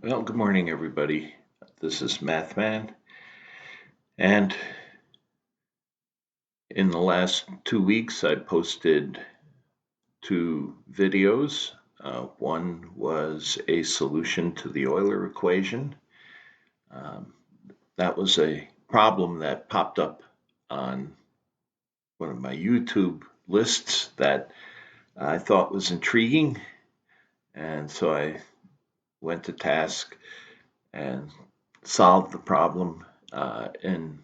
Well, good morning, everybody. This is Mathman, and in the last 2 weeks, I posted two videos. One was a solution to the Euler equation. Um, that was a problem that popped up on one of my YouTube lists that I thought was intriguing, and so I went to task and solved the problem in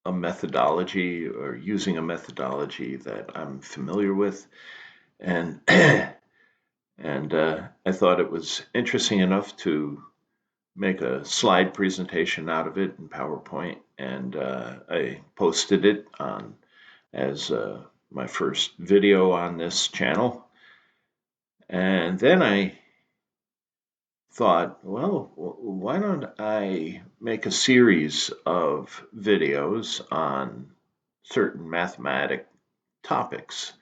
a methodology or using a methodology that I'm familiar with, and I thought it was interesting enough to make a slide presentation out of it in PowerPoint, and I posted it on as my first video on this channel, and then I thought, well, why don't I make a series of videos on certain mathematic topics?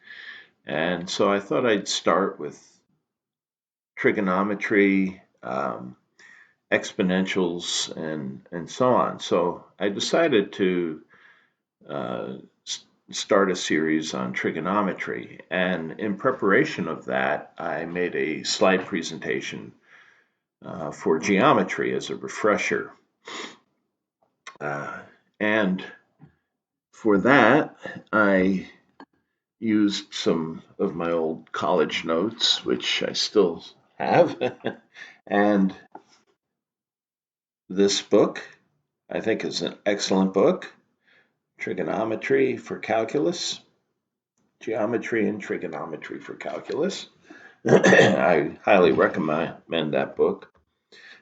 And so I thought I'd start with trigonometry, exponentials, and so on. So I decided to uh, start a series on trigonometry. And in preparation of that, I made a slide presentation for geometry as a refresher. Uh, and for that, I used some of my old college notes, which I still have. And this book, I think, is an excellent book. Trigonometry for Calculus, Geometry and Trigonometry for Calculus. I highly recommend that book.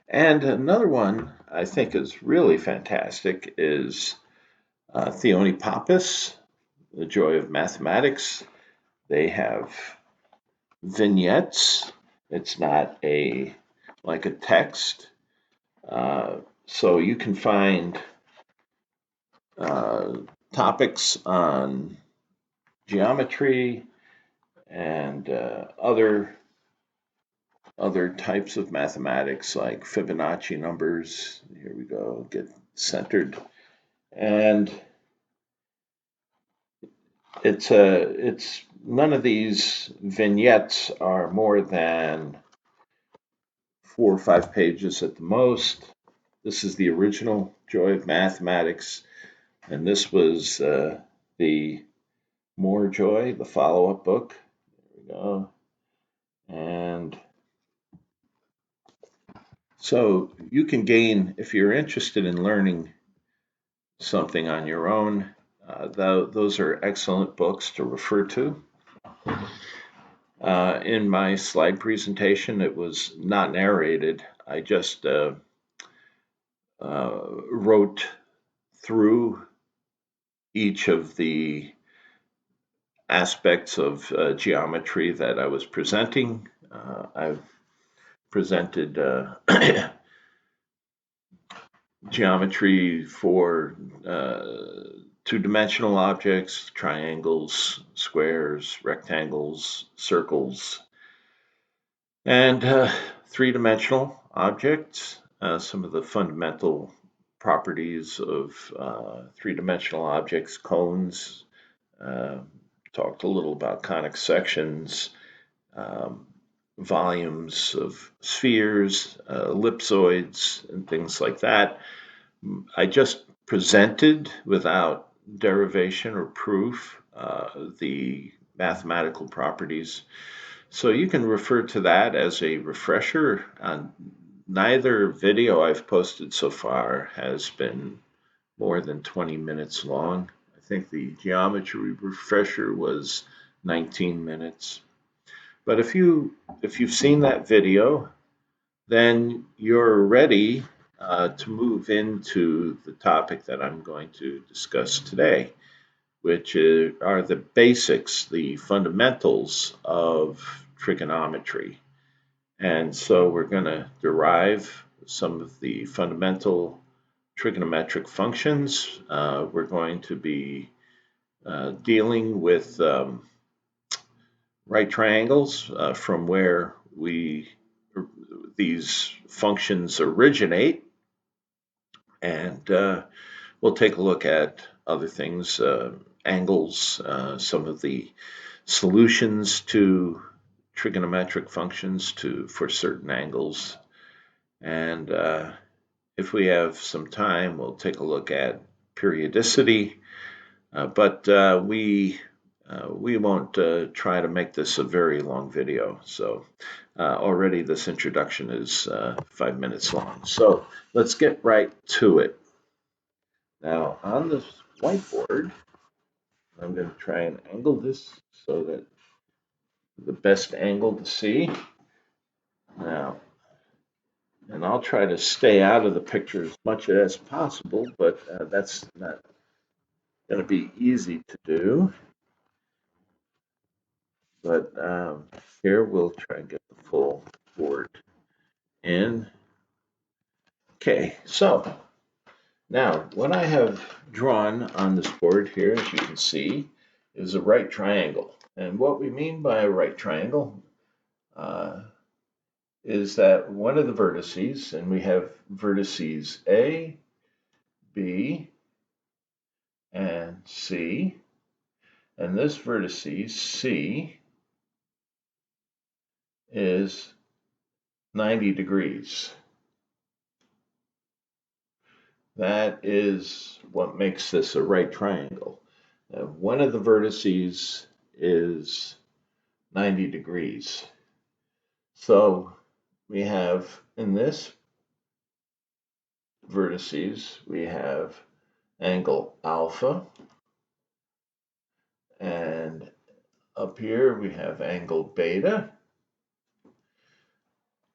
And another one I think is really fantastic is Theoni Pappas, The Joy of Mathematics. They have vignettes. It's not like a text. So you can find uh, topics on geometry and other types of mathematics like Fibonacci numbers. Here we go, get centered, and it's none of these vignettes are more than 4 or 5 pages at the most. This is the original Joy of Mathematics, and this was the More Joy, the follow-up book. There we go. And so you can gain, if you're interested in learning something on your own, those are excellent books to refer to. In my slide presentation, it was not narrated. I just wrote through each of the aspects of geometry that I was presenting. I've presented geometry for two-dimensional objects, triangles, squares, rectangles, circles, and three-dimensional objects. Some of the fundamental properties of three-dimensional objects, cones, uh, talked a little about conic sections, um, volumes of spheres, ellipsoids, and things like that. I just presented without derivation or proof the mathematical properties. So you can refer to that as a refresher. Neither video I've posted so far has been more than 20 minutes long. I think the geometry refresher was 19 minutes. But if you've seen that video, then you're ready to move into the topic that I'm going to discuss today, which are the basics, the fundamentals of trigonometry. And so we're going to derive some of the fundamental trigonometric functions. We're going to be dealing with right triangles from where these functions originate, and we'll take a look at other things, angles, some of the solutions to trigonometric functions for certain angles, and if we have some time, we'll take a look at periodicity, but we won't try to make this a very long video. So already this introduction is 5 minutes long. So let's get right to it. Now on this whiteboard, I'm going to try and angle this so that the best angle to see. Now, and I'll try to stay out of the picture as much as possible, but that's not going to be easy to do. But here we'll try and get the full board in. Okay, so now what I have drawn on this board here, as you can see, is a right triangle. And what we mean by a right triangle is that one of the vertices, and we have vertices A, B, and C, and this vertice C is 90 degrees. That is what makes this a right triangle. One of the vertices is 90 degrees. So we have in this vertices, we have angle alpha, and up here we have angle beta.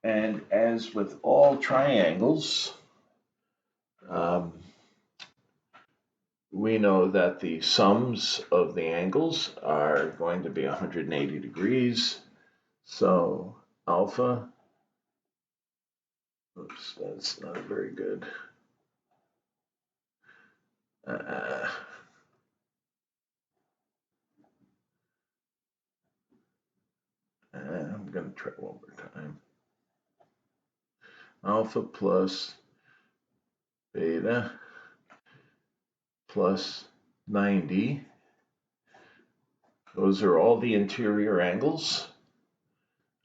And as with all triangles, we know that the sums of the angles are going to be 180 degrees. So alpha, oops, that's not very good. I'm going to try one more time. Alpha plus beta plus 90. Those are all the interior angles,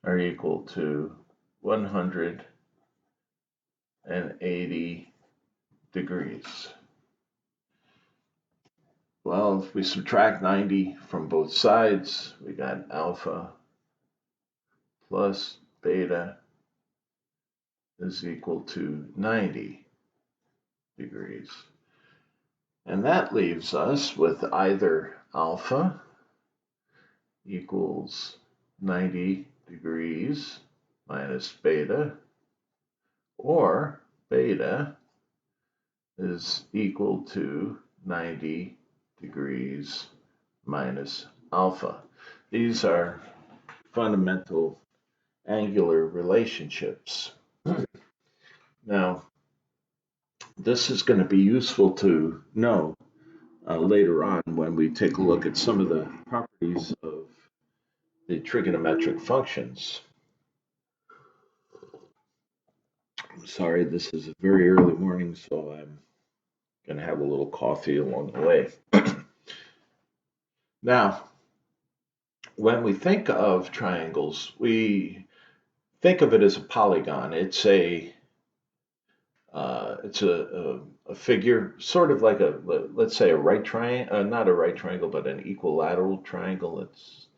are equal to 180 degrees. Well, if we subtract 90 from both sides, we got alpha plus beta is equal to 90 degrees. And that leaves us with either alpha equals 90 degrees minus beta, or beta is equal to 90 degrees minus alpha. These are fundamental angular relationships. Now, this is going to be useful to know later on when we take a look at some of the properties of the trigonometric functions. I'm sorry, this is a very early morning, so I'm going to have a little coffee along the way. Now, when we think of triangles, we think of it as a polygon. It's a figure, sort of like let's say a right triangle, not a right triangle, but an equilateral triangle. Let's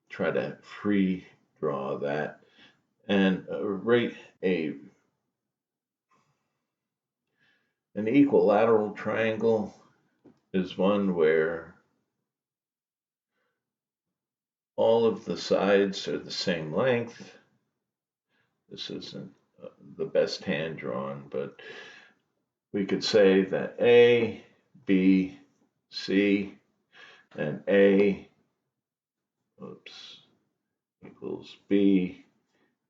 try to free draw that. And an equilateral triangle is one where all of the sides are the same length. This isn't the best hand drawn, but we could say that A, B, C, and A equals B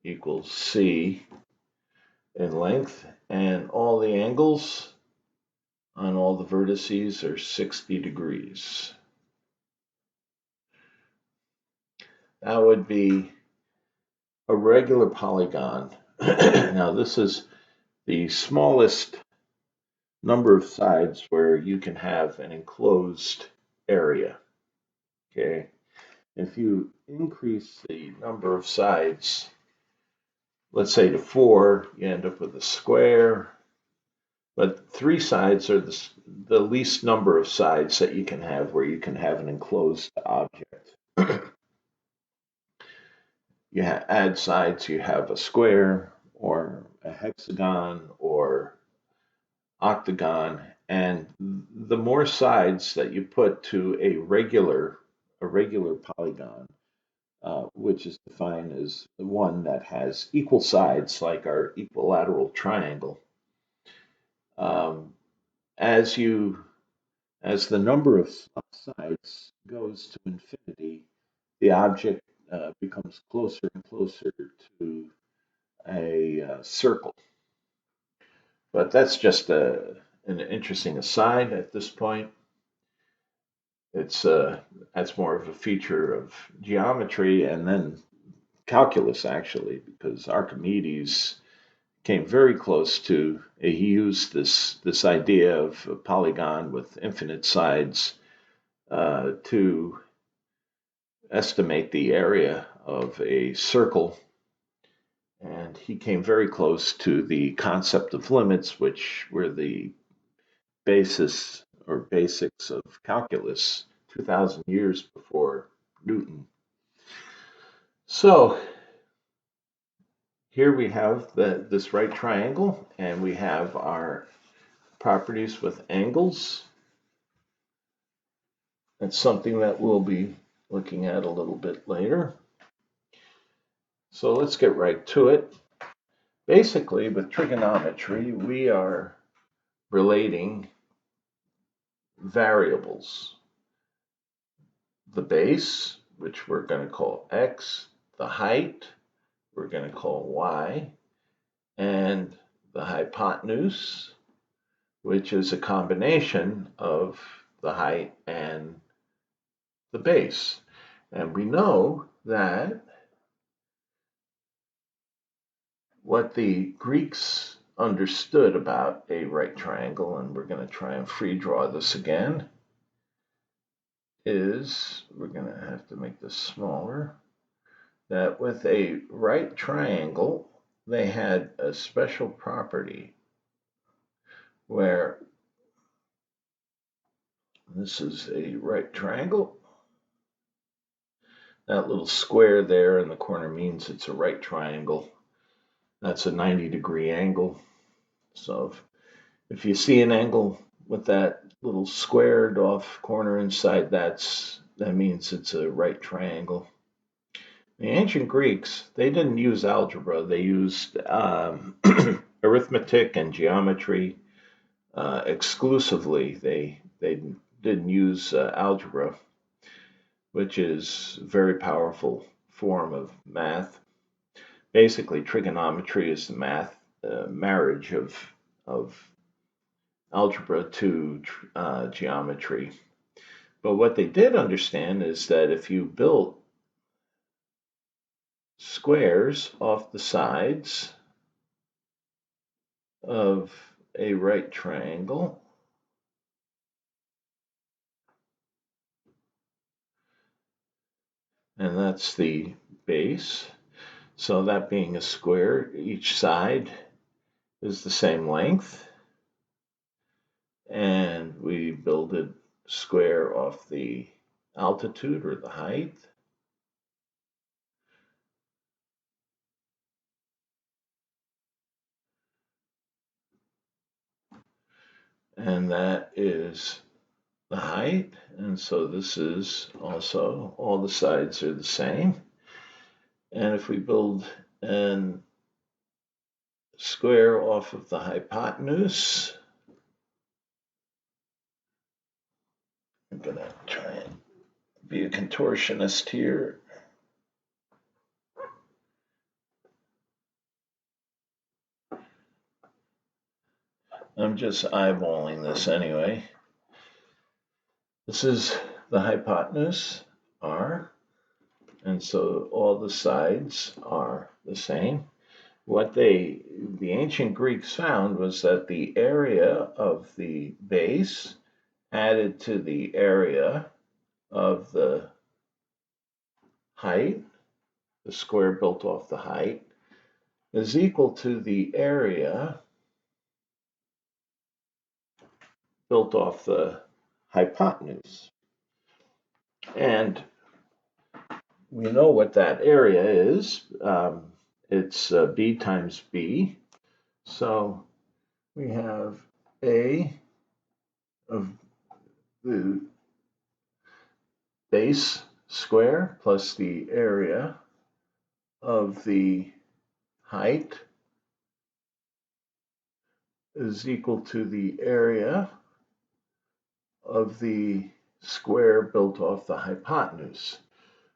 equals C in length, and all the angles on all the vertices are 60 degrees. That would be a regular polygon Now, this is the smallest number of sides where you can have an enclosed area. Okay. If you increase the number of sides, let's say to 4, you end up with a square. But 3 sides are the least number of sides that you can have where you can have an enclosed object. You add sides, you have a square or a hexagon or octagon, and the more sides that you put to a regular polygon, which is defined as the one that has equal sides, like our equilateral triangle. As you as the number of sides goes to infinity, the object becomes closer and closer to a circle. But that's just an interesting aside at this point. That's more of a feature of geometry and then calculus, actually, because Archimedes came very close to. He used this idea of a polygon with infinite sides to estimate the area of a circle, and he came very close to the concept of limits, which were the basis or basics of calculus 2,000 years before Newton. So here we have this right triangle, and we have our properties with angles. That's something that we'll be looking at a little bit later. So let's get right to it. Basically, with trigonometry, we are relating variables. The base, which we're going to call x, the height, we're going to call y, and the hypotenuse, which is a combination of the height and the base. And we know that what the Greeks understood about a right triangle, and we're going to try and free draw this again, is we're going to have to make this smaller, that with a right triangle, they had a special property where this is a right triangle. That little square there in the corner means it's a right triangle. That's a 90-degree angle. So if you see an angle with that little squared off corner inside, that means it's a right triangle. The ancient Greeks, they didn't use algebra. They used arithmetic and geometry exclusively. They didn't use algebra, which is a very powerful form of math. Basically, trigonometry is the marriage of algebra to geometry. But what they did understand is that if you built squares off the sides of a right triangle, and that's the base, so that being a square, each side is the same length, and we build a square off the altitude or the height, and that is the height, and so this is also, all the sides are the same. And if we build a square off of the hypotenuse, I'm going to try and be a contortionist here. I'm just eyeballing this anyway. This is the hypotenuse, r, and so all the sides are the same. what the ancient Greeks found was that the area of the base added to the area of the height, the square built off the height, is equal to the area built off the hypotenuse. And we know what that area is. It's b times b. So we have a of the base square plus the area of the height is equal to the area of the square built off the hypotenuse.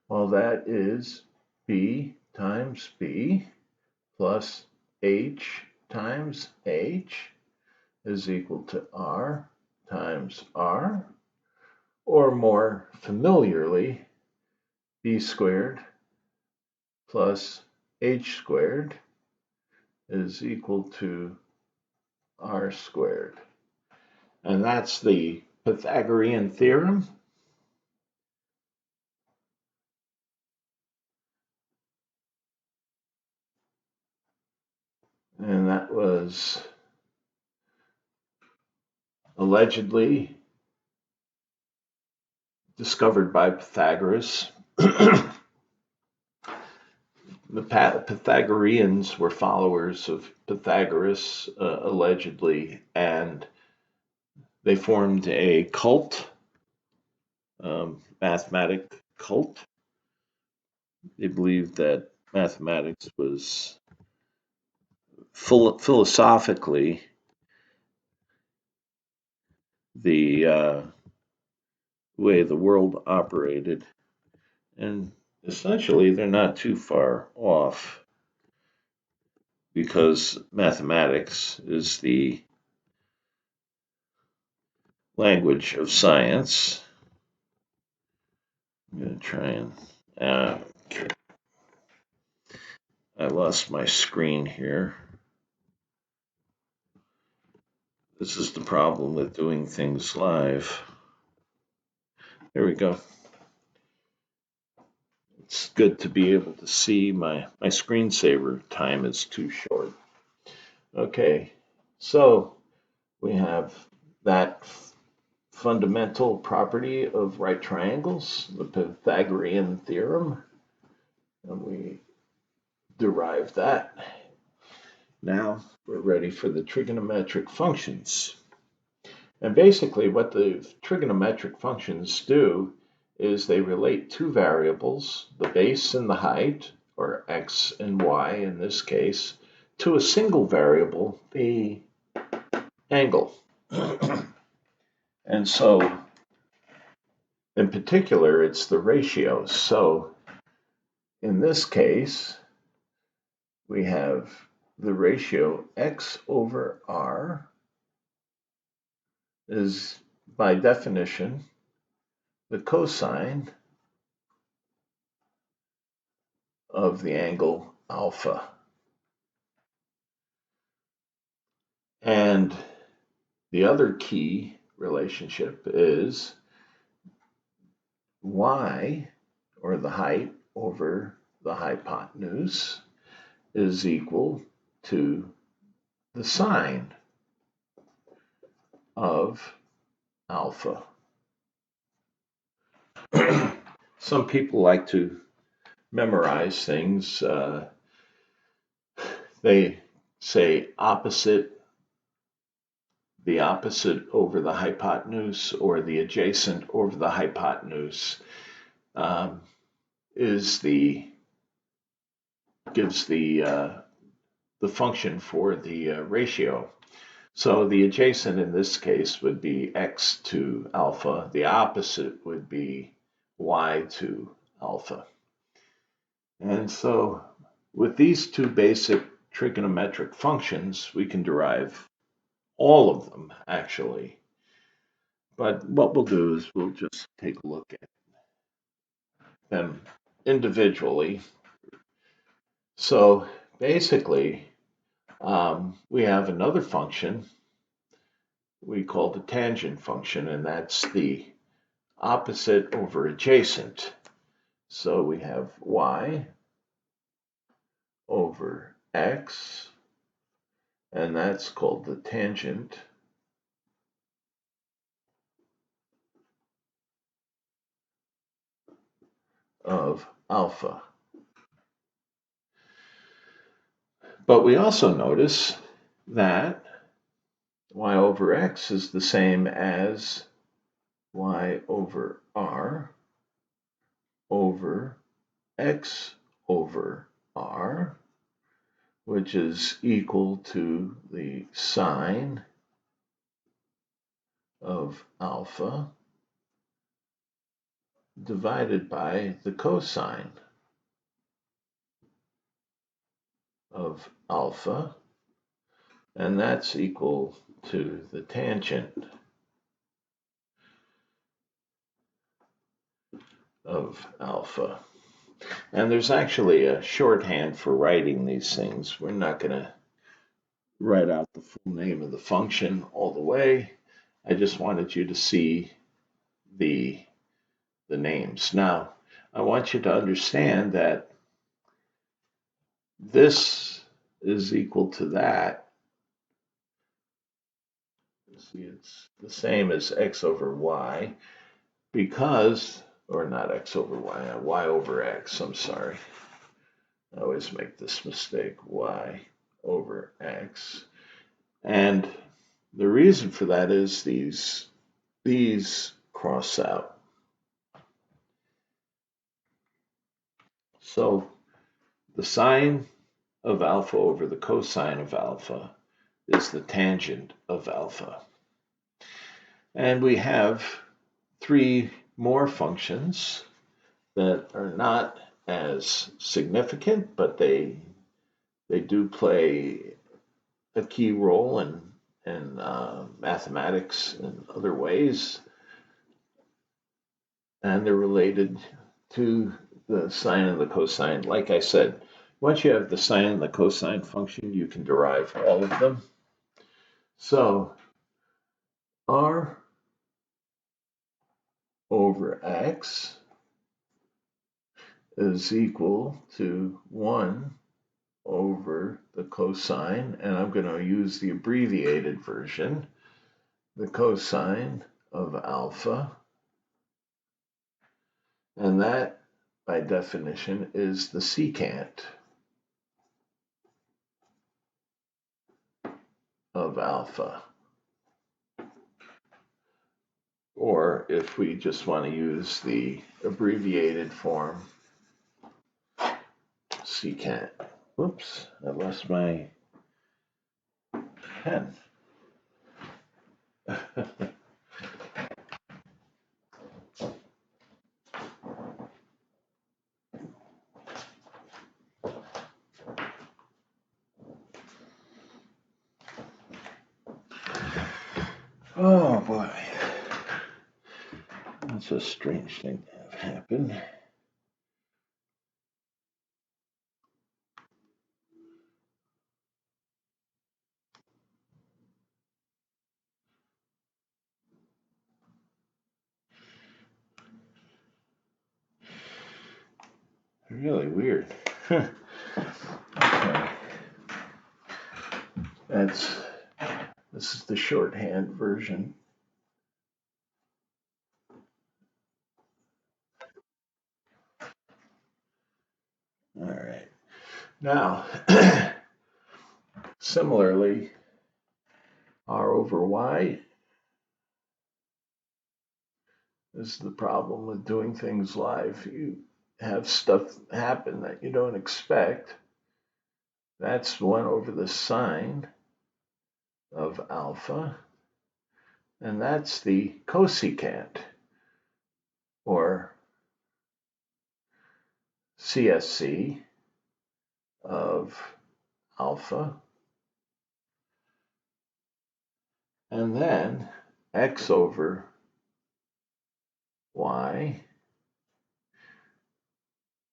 Well, that is b times b plus h times h is equal to r times r, or more familiarly, b squared plus h squared is equal to r squared. And that's the Pythagorean theorem. And that was allegedly discovered by Pythagoras. The Pythagoreans were followers of Pythagoras, allegedly, and they formed a cult, mathematic cult. They believed that mathematics was philosophically the way the world operated, and essentially they're not too far off, because mathematics is the language of science. I'm going to try and I lost my screen here. This is the problem with doing things live. There we go. It's good to be able to see my screensaver time is too short. Okay, so we have that fundamental property of right triangles, the Pythagorean theorem, and we derived that. Now we're ready for the trigonometric functions. And basically what the trigonometric functions do is they relate two variables, the base and the height, or x and y in this case, to a single variable, the angle. And so, in particular, it's the ratios. So, in this case, we have the ratio x over r is, by definition, the cosine of the angle alpha. And the other key relationship is y, or the height, over the hypotenuse is equal to the sine of alpha. Some people like to memorize things. They say the opposite over the hypotenuse, or the adjacent over the hypotenuse, gives the function for the ratio. So the adjacent in this case would be x to alpha. The opposite would be y to alpha. And so with these two basic trigonometric functions, we can derive all of them, actually. But what we'll do is we'll just take a look at them individually. So basically, we have another function we call the tangent function, and that's the opposite over adjacent. So we have y over x, and that's called the tangent of alpha. But we also notice that y over x is the same as y over r over x over r, which is equal to the sine of alpha divided by the cosine of alpha, and that's equal to the tangent of alpha. And there's actually a shorthand for writing these things. We're not going to write out the full name of the function all the way. I just wanted you to see the names. Now, I want you to understand that this is equal to that. See, it's the same as x over y because, or not x over y, y over x, I'm sorry. I always make this mistake, y over x. And the reason for that is these cross out. So the sine of alpha over the cosine of alpha is the tangent of alpha. And we have three more functions that are not as significant, but they do play a key role in mathematics and other ways, and they're related to the sine and the cosine. Like I said, once you have the sine and the cosine function, you can derive all of them. So r over x is equal to 1 over the cosine, and I'm going to use the abbreviated version, the cosine of alpha, and that, by definition, is the secant of alpha. Or if we just want to use the abbreviated form, secant. Whoops, I lost my pen. Oh boy, that's a strange thing to have happen. Really weird. Okay. This is the shorthand version. All right. Now, similarly, r over y is the problem with doing things live. You have stuff happen that you don't expect. That's 1 over the sine of alpha, and that's the cosecant, or CSC of alpha. And then x over y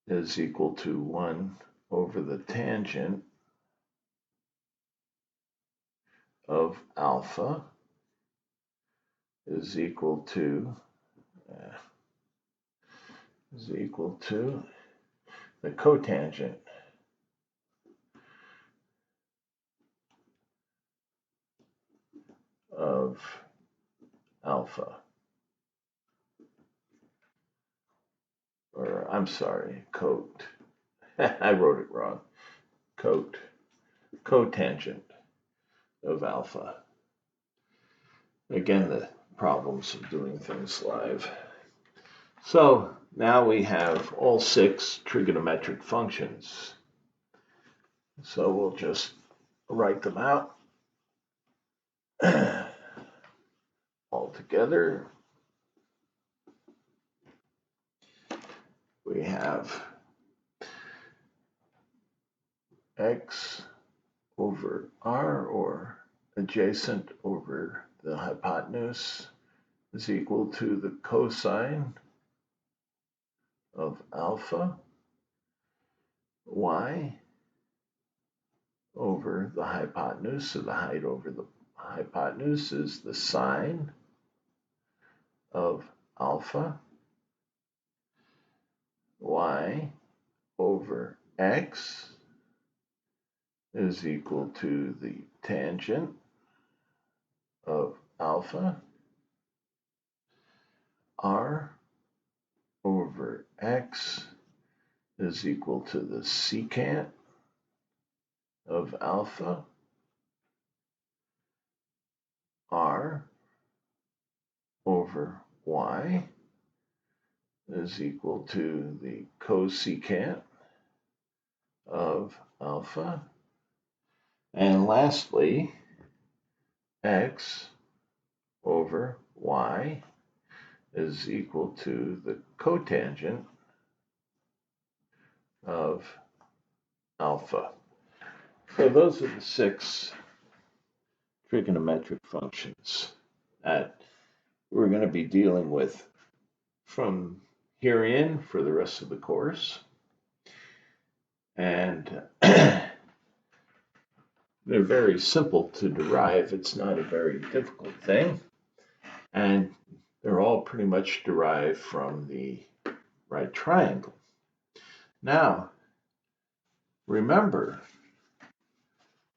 is equal to 1 over the tangent of alpha is equal to the cotangent of alpha. Or I'm sorry, I wrote it wrong. Cotangent of alpha. Again, the problems of doing things live. So now we have all 6 trigonometric functions. So we'll just write them out all together. We have x over r, or adjacent over the hypotenuse, is equal to the cosine of alpha. Y over the hypotenuse, so the height over the hypotenuse is the sine of alpha. Y over x is equal to the tangent of alpha. R over x is equal to the secant of alpha. R over y is equal to the cosecant of alpha. And lastly, x over y is equal to the cotangent of alpha. So those are the 6 trigonometric functions that we're going to be dealing with from here in for the rest of the course. And they're very simple to derive. It's not a very difficult thing. And they're all pretty much derived from the right triangle. Now, remember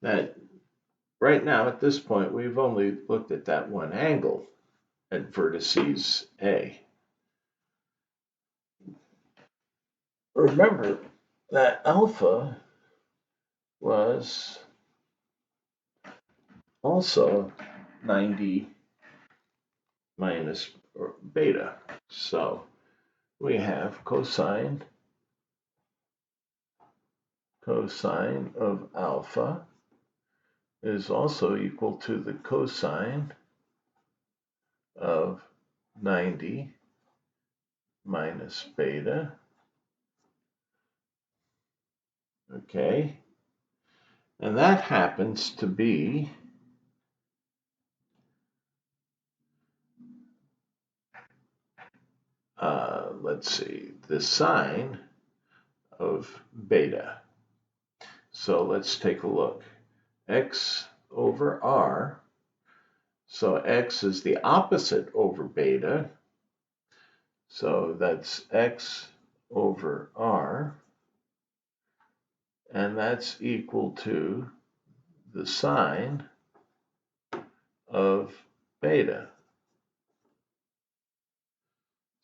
that right now at this point, we've only looked at that one angle at vertices A. Remember that alpha was also 90 minus beta. So we have cosine of alpha is also equal to the cosine of 90 minus beta. Okay, and that happens to be let's see, the sine of beta. So let's take a look. X over r. So x is the opposite over beta. So that's x over r. And that's equal to the sine of beta.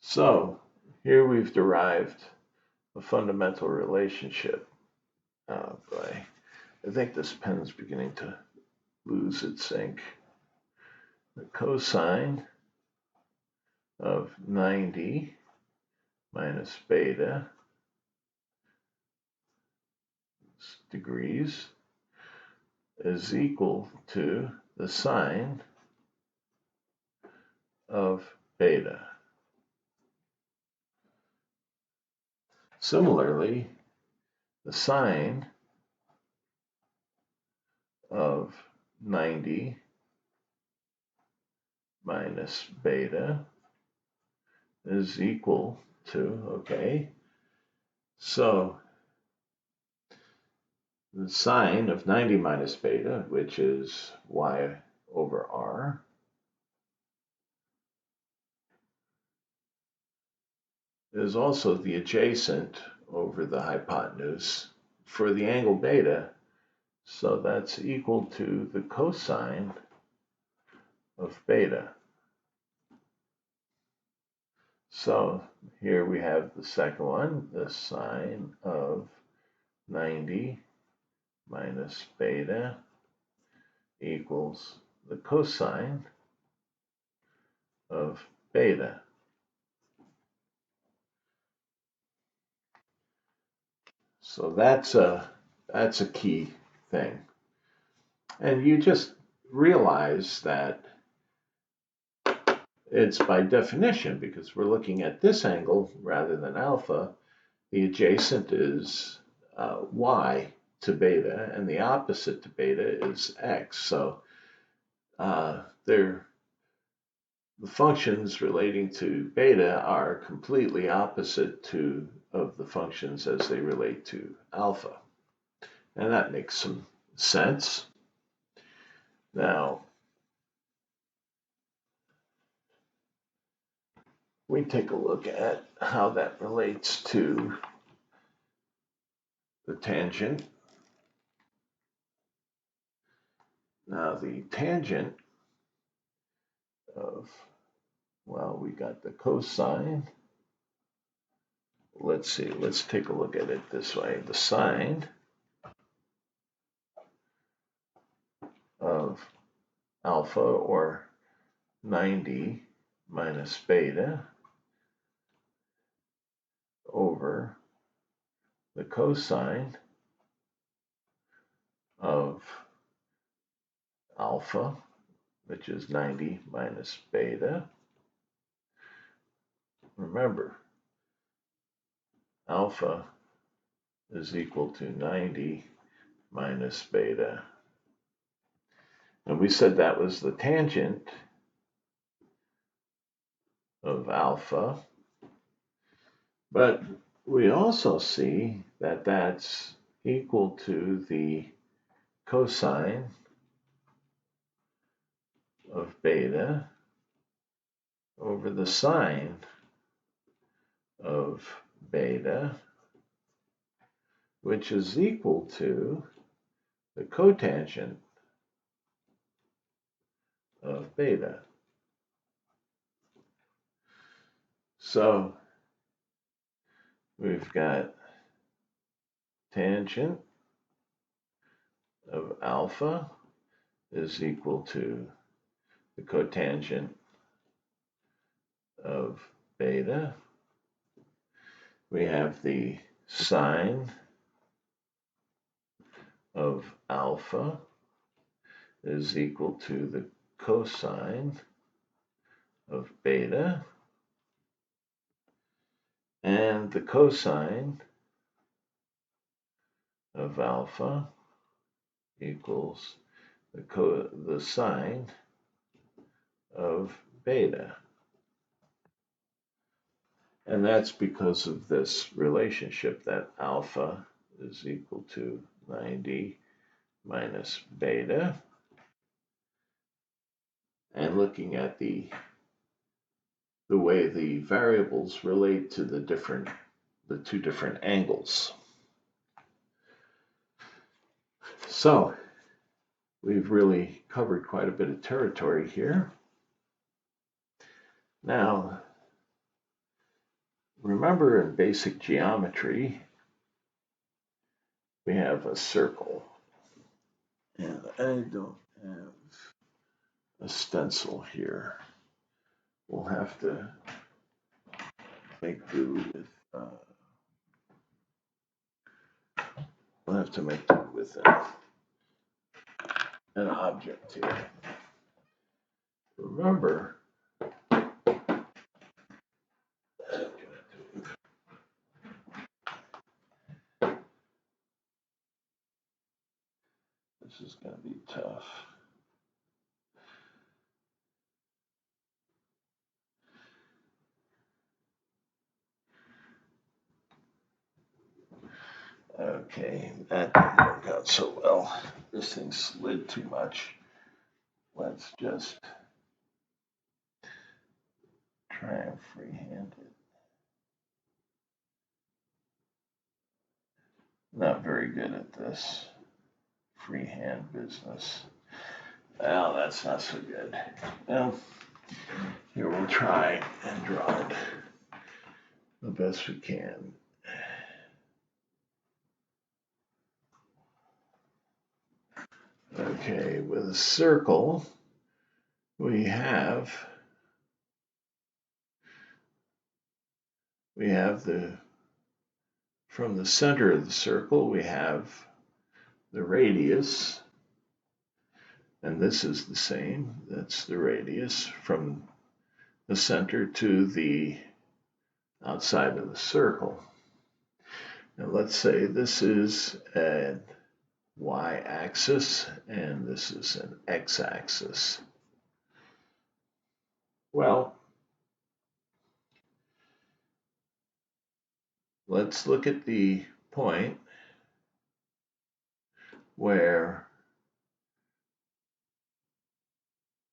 So here we've derived a fundamental relationship. Oh boy, I think this pen's beginning to lose its ink. The cosine of 90 minus beta degrees is equal to the sine of beta. Similarly, the sine of 90 minus beta is equal to, okay, so the sine of 90 minus beta, which is y over r, is also the adjacent over the hypotenuse for the angle beta. So that's equal to the cosine of beta. So here we have the second one, the sine of 90 minus beta equals the cosine of beta. So that's a key thing. And you just realize that it's by definition, because we're looking at this angle rather than alpha, the adjacent is y to beta, and the opposite to beta is x. So the functions relating to beta are completely opposite of the functions as they relate to alpha. And that makes some sense. Now, we take a look at how that relates to the tangent. Now, the tangent of, well, we got the cosine. Let's see, let's take a look at it this way. The sine of alpha, or 90 minus beta, over the cosine of alpha, which is 90 minus beta. Remember, alpha is equal to 90 minus beta. And we said that was the tangent of alpha. But we also see that that's equal to the cosine of beta over the sine of beta, which is equal to the cotangent of beta. So we've got tangent of alpha is equal to the cotangent of beta. We have the sine of alpha is equal to the cosine of beta, and the cosine of alpha equals the sine of beta. And that's because of this relationship that alpha is equal to 90 minus beta. And looking at the way the variables relate to the two different angles. So we've really covered quite a bit of territory here. Now, remember in basic geometry, we have a circle. And I don't have a stencil here. We'll have to make do with an object here. Remember, this is going to be tough. Okay, that didn't work out so well. This thing slid too much. Let's just try and freehand it. Not very good at this freehand business. Well, that's not so good. Well, here we'll try and draw it the best we can. Okay, with a circle, we have from the center of the circle, we have the radius, and this is the same. That's the radius from the center to the outside of the circle. Now let's say this is an y-axis and this is an x-axis. Well, let's look at the point where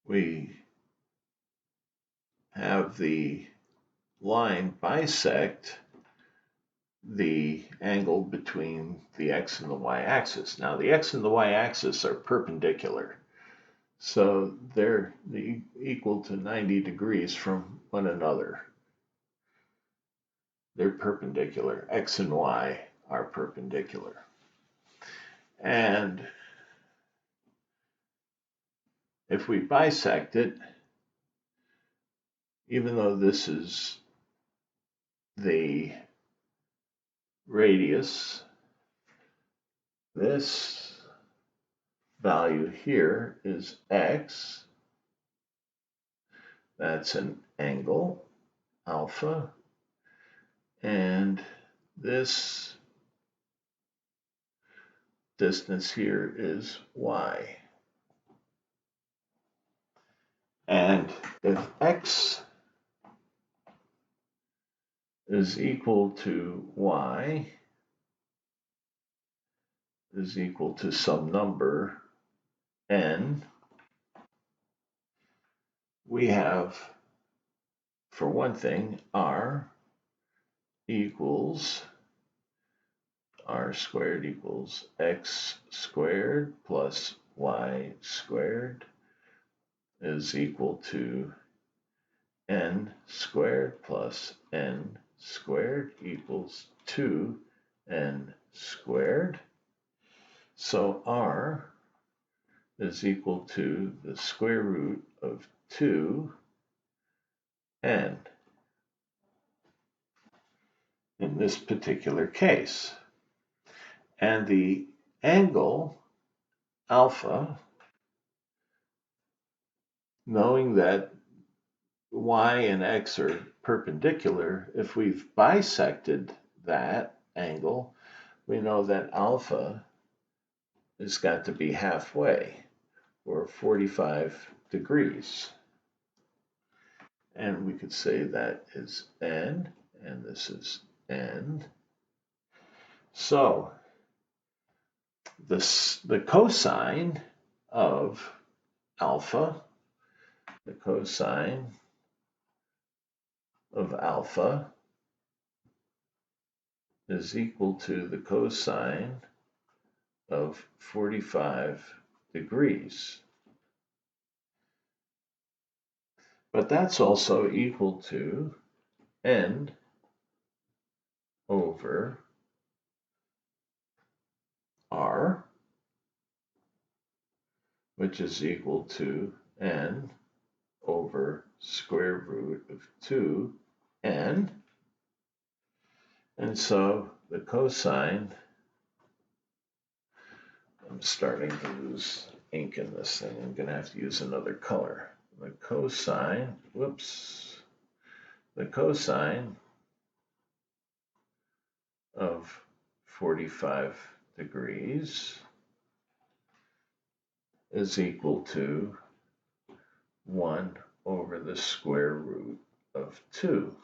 we have the line bisect the angle between the x and the y-axis. Now the x and the y-axis are perpendicular, so they're equal to 90 degrees from one another. They're perpendicular. X and y are perpendicular. And if we bisect it, even though this is the radius, this value here is x. That's an angle, alpha. And this distance here is y. And if x is equal to y is equal to some number n, we have, for one thing, r squared equals x squared plus y squared is equal to n squared plus n squared equals 2n squared. So r is equal to the square root of 2n in this particular case. And the angle alpha, knowing that y and x are perpendicular, if we've bisected that angle, we know that alpha has got to be halfway, or 45 degrees. And we could say that is n, and this is n. So the cosine of alpha, is equal to the cosine of 45 degrees. But that's also equal to n over r, which is equal to n over square root of 2n. And so the cosine, I'm starting to lose ink in this thing. I'm going to have to use another color. The cosine of 45 degrees is equal to 1 over the square root of 2.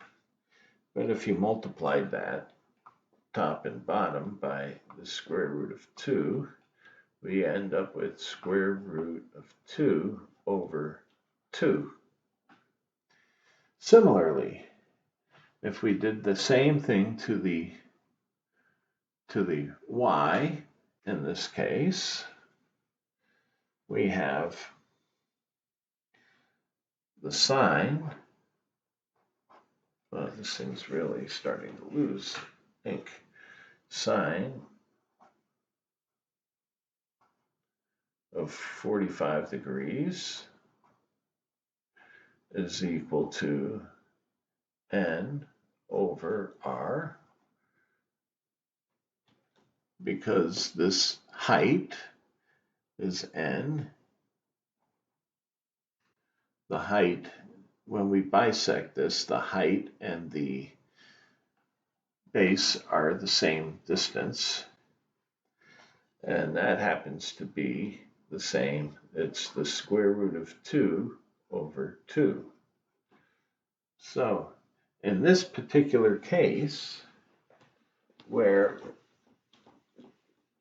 But if you multiplied that top and bottom by the square root of 2, we end up with square root of 2 over 2. Similarly, if we did the same thing to the y in this case, we have the sine. Well, this thing's really starting to lose ink. Sine of 45 degrees is equal to n over r, because this height is n. The height, when we bisect this, the height and the base are the same distance, and that happens to be the same. It's the square root of 2 over 2. So in this particular case, where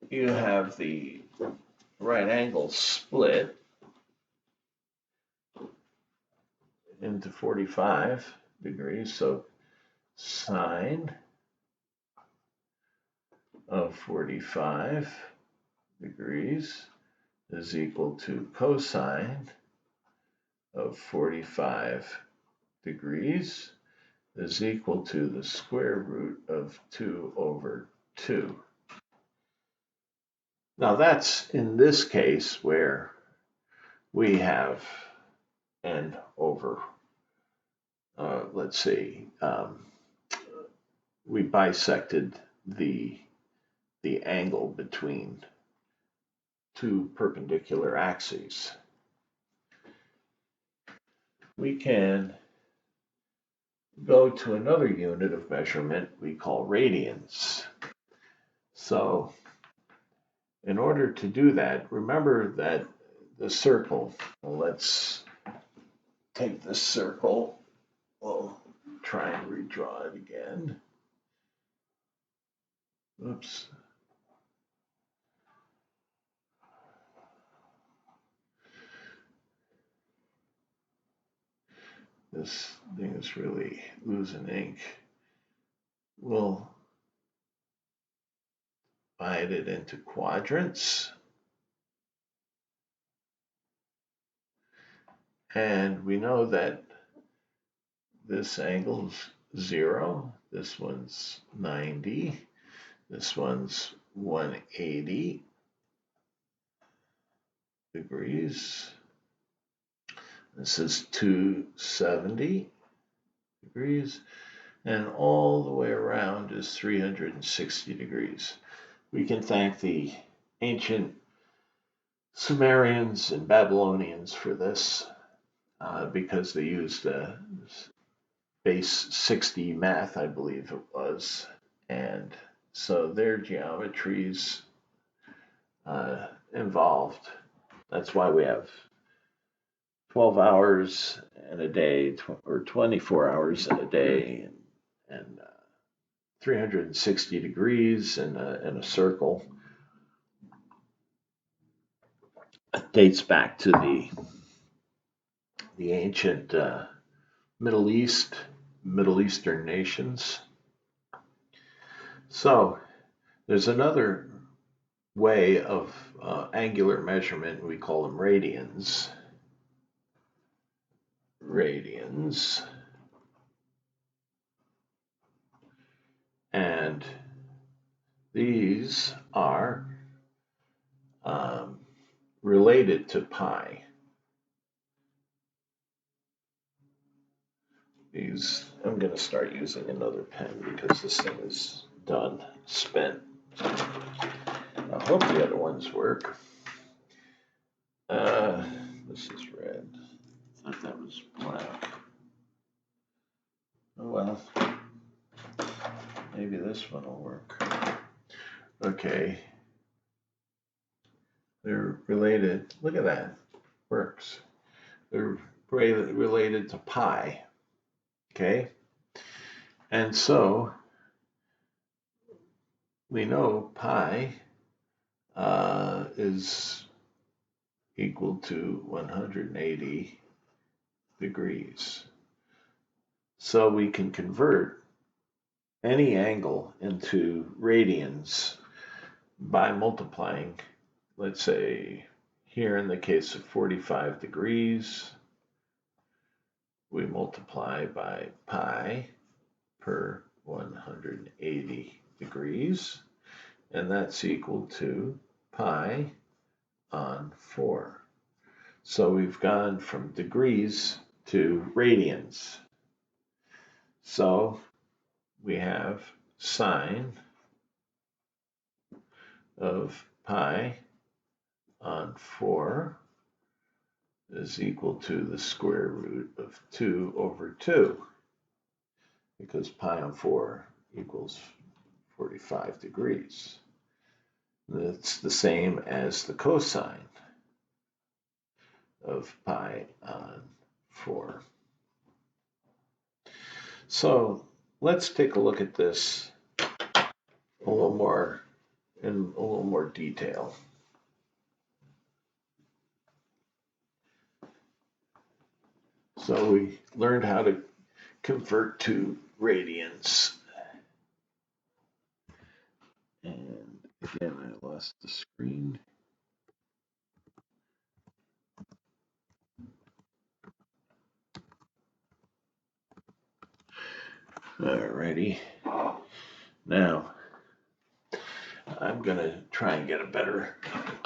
you have the right angle split into 45 degrees, so sine of 45 degrees is equal to cosine of 45 degrees is equal to the square root of 2 over 2. Now that's in this case where we have n over, let's see, we bisected the angle between two perpendicular axes. We can go to another unit of measurement we call radians. So in order to do that, remember that the circle, let's take this circle, we'll try and redraw it again. Oops. This thing is really losing ink. We'll divide it into quadrants. And we know that this angle's 0, this one's 90, this one's 180 degrees. This is 270 degrees, and all the way around is 360 degrees. We can thank the ancient Sumerians and Babylonians for this, because they used base 60 math, I believe it was, and so their geometries involved. That's why we have 12 hours in a day, or 24 hours in a day, and 360 degrees in a circle. It dates back to the ancient Middle Eastern nations. So there's another way of angular measurement. We call them radians. And these are related to pi. I'm going to start using another pen because this thing is done, spent. I hope the other ones work. This is red. I thought that was black. Oh well. Maybe this one will work. Okay. They're related. Look at that. Works. They're related to pi. Okay. And so we know pi is equal to 180 degrees. So we can convert any angle into radians by multiplying, let's say, here in the case of 45 degrees, we multiply by pi per 180 degrees, and that's equal to pi on 4. So we've gone from degrees to radians. So we have sine of pi on 4 is equal to the square root of 2 over 2, because pi on 4 equals 45 degrees. That's the same as the cosine of pi on 4. So let's take a look at this a little more in a little more detail. So we learned how to convert to radians. And again, I lost the screen. Alrighty. Now, I'm going to try and get a better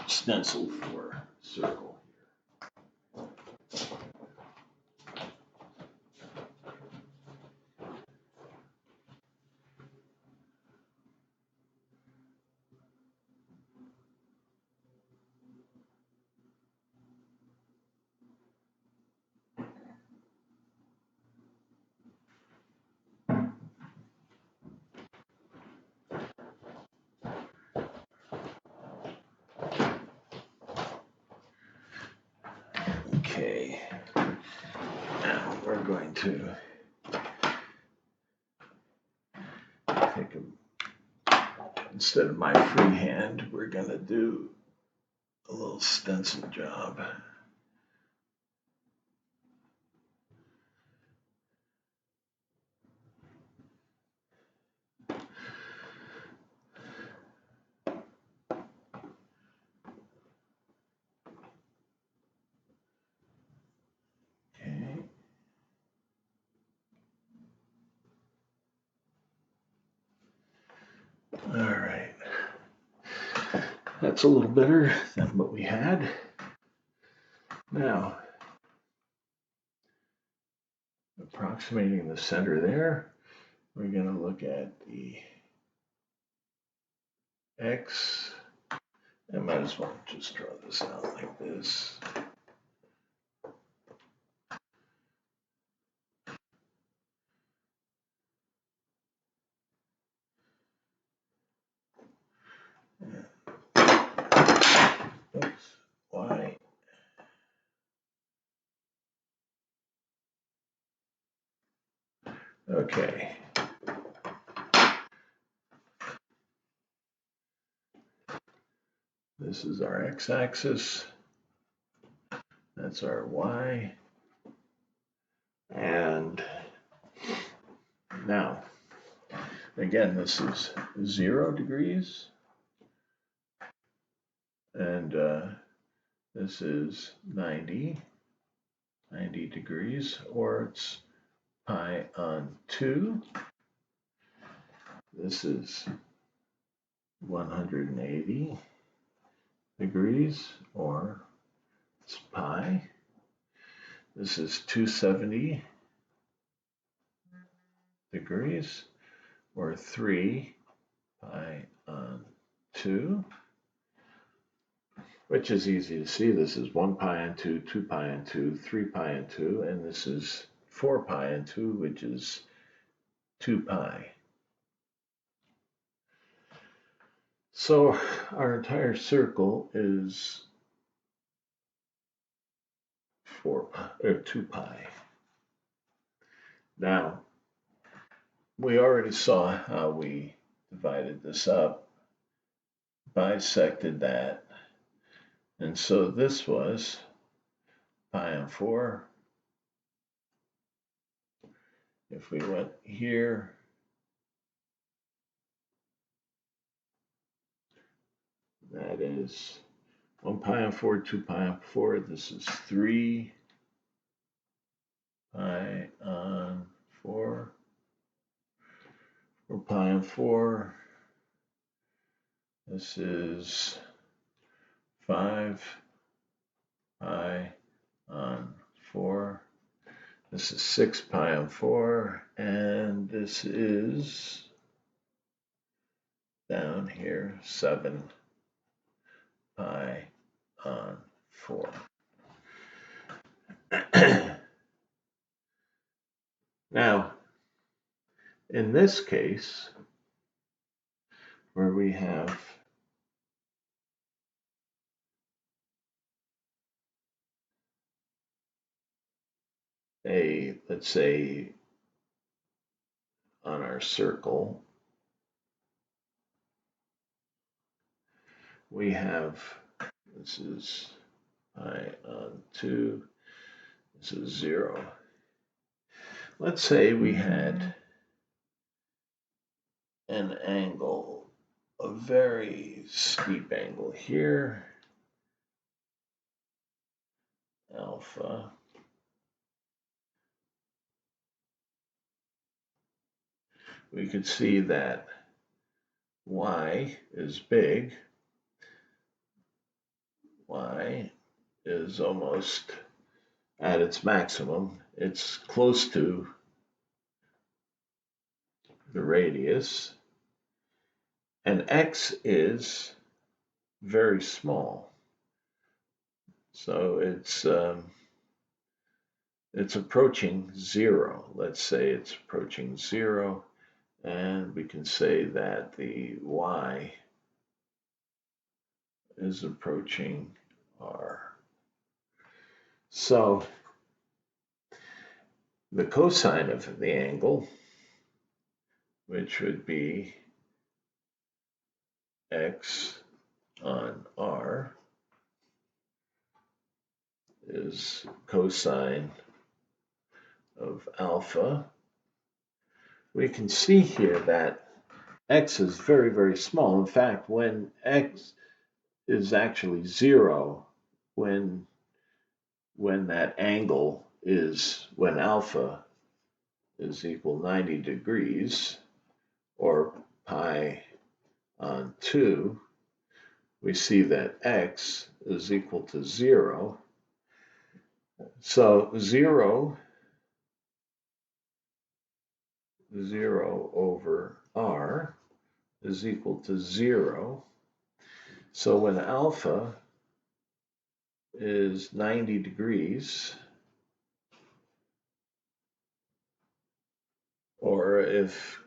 stencil for circle here. Okay, now we're going to take instead of my freehand, we're going to do a little stencil job. All right, that's a little better than what we had. Now, approximating the center there, we're going to look at the X. I might as well just draw this out like this. Oops, Y. Okay. This is our x-axis. That's our y. And now, again, this is 0 degrees. And this is 90 degrees, or it's pi on 2. This is 180 degrees, or it's pi. This is 270 degrees, or 3 pi on 2, which is easy to see. This is 1 pi on 2, 2 pi on 2, 3 pi on 2, and this is 4 pi on 2, which is 2 pi. So our entire circle is 2 pi. Now, we already saw how we divided this up. bisected that. And so this was pi on 4. If we went here, that is 1 pi on 4, 2 pi on 4. This is 3 pi on 4, 4 pi on 4. This is 5 pi on 4. This is 6 pi on 4. And this is down here, 7 pi on 4. Now, in this case, where we have let's say, on our circle, we have, this is pi on 2, this is 0. Let's say we had an angle, a very steep angle here, alpha. We could see that y is big. Y is almost at its maximum. It's close to the radius. And x is very small. So it's approaching 0. Let's say it's approaching 0. And we can say that the y is approaching r. So the cosine of the angle, which would be x on r, is cosine of alpha. We can see here that x is very, very small. In fact, when x is actually 0, when that angle is, when alpha is equal 90 degrees, or pi on 2, we see that x is equal to 0. So 0 over r is equal to 0. So when alpha is 90 degrees, or if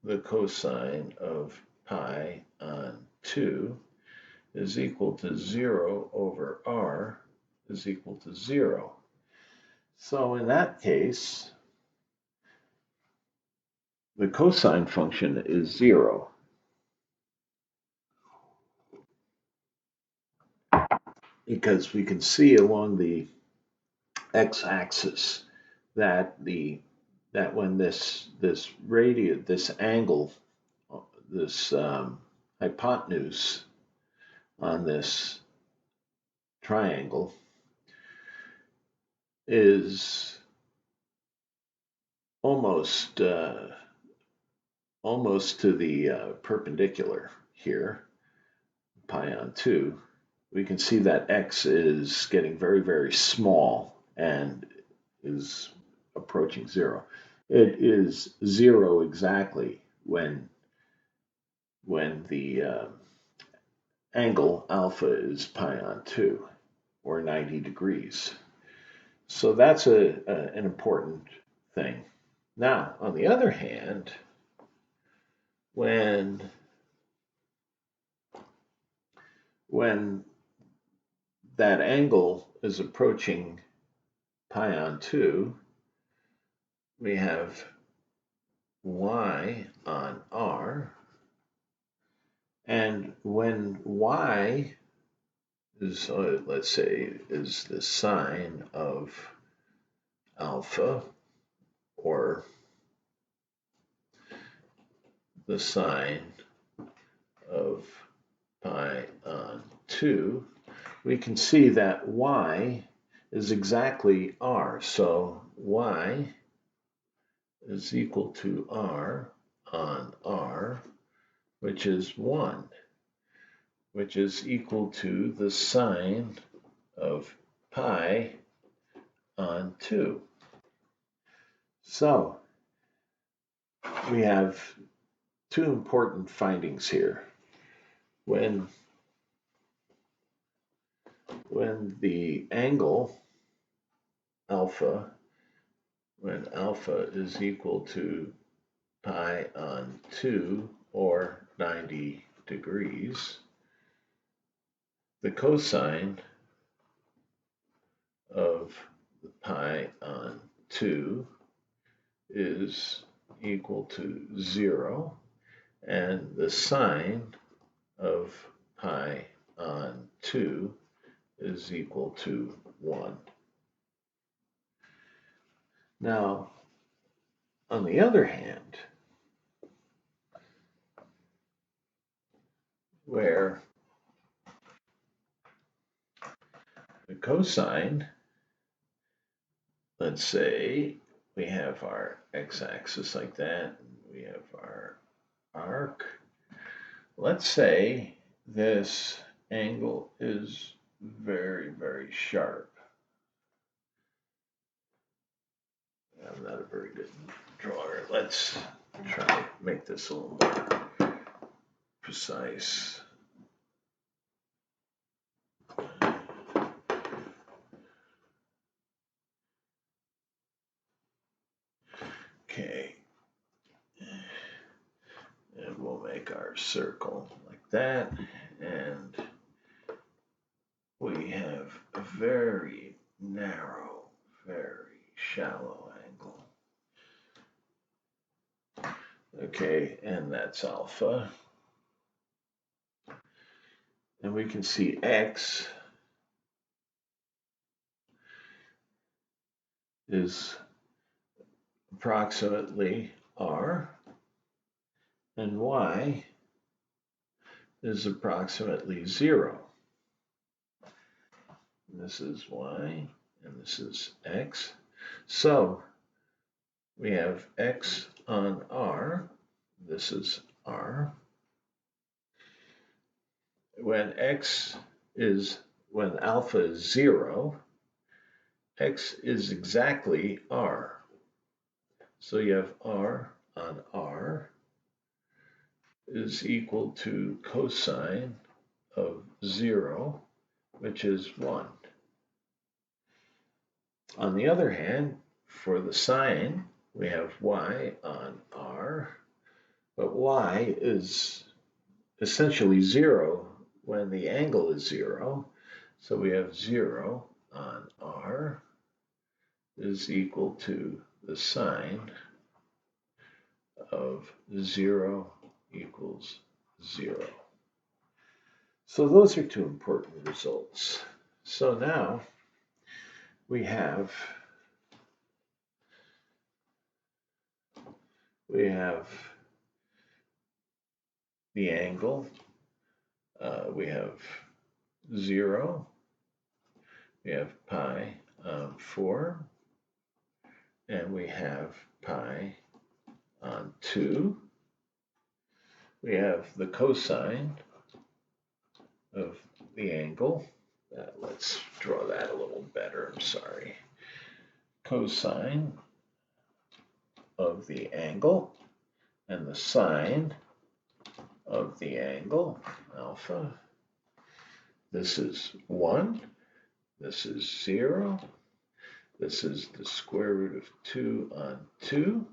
the cosine of pi on 2 is equal to 0 over r is equal to 0. So in that case, the cosine function is 0. Because we can see along the x-axis that when this radius, this angle, this hypotenuse on this triangle is almost to the perpendicular here, pi on 2. We can see that x is getting very, very small and is approaching 0. It is 0 exactly when the angle alpha is pi on 2, or 90 degrees. So that's an important thing. Now, on the other hand, when that angle is approaching pi on 2, we have y on r, And when y is, let's say, is the sine of alpha, or the sine of pi on 2, we can see that y is exactly r. So y is equal to r on r, which is 1, which is equal to the sine of pi on 2. So we have two important findings here. When the angle alpha, when alpha is equal to pi on 2, or 90 degrees, the cosine of the pi on 2 is equal to 0, and the sine of pi on 2 is equal to 1. Now, on the other hand, where the cosine, let's say we have our x-axis like that, and we have our arc. Let's say this angle is very, very sharp. I'm not a very good drawer. Let's try to make this a little more precise. Okay. And we'll make our circle like that. And we have a very narrow, very shallow angle. Okay, and that's alpha. And we can see x is approximately r, and y is approximately 0. And this is y, and this is x. So we have x on r. This is r. When alpha is 0, x is exactly r. So you have r on r is equal to cosine of 0, which is 1. On the other hand, for the sine, we have y on r, but y is essentially 0 when the angle is 0. So we have 0 on r is equal to the sine of 0 equals 0. So those are two important results. So now we have the angle, we have 0, we have pi on 4, and we have pi on 2. We have the cosine of the angle. Let's draw that a little better, I'm sorry. Cosine of the angle, and the sine of the angle, alpha. This is 1, this is 0, this is the square root of 2 on 2,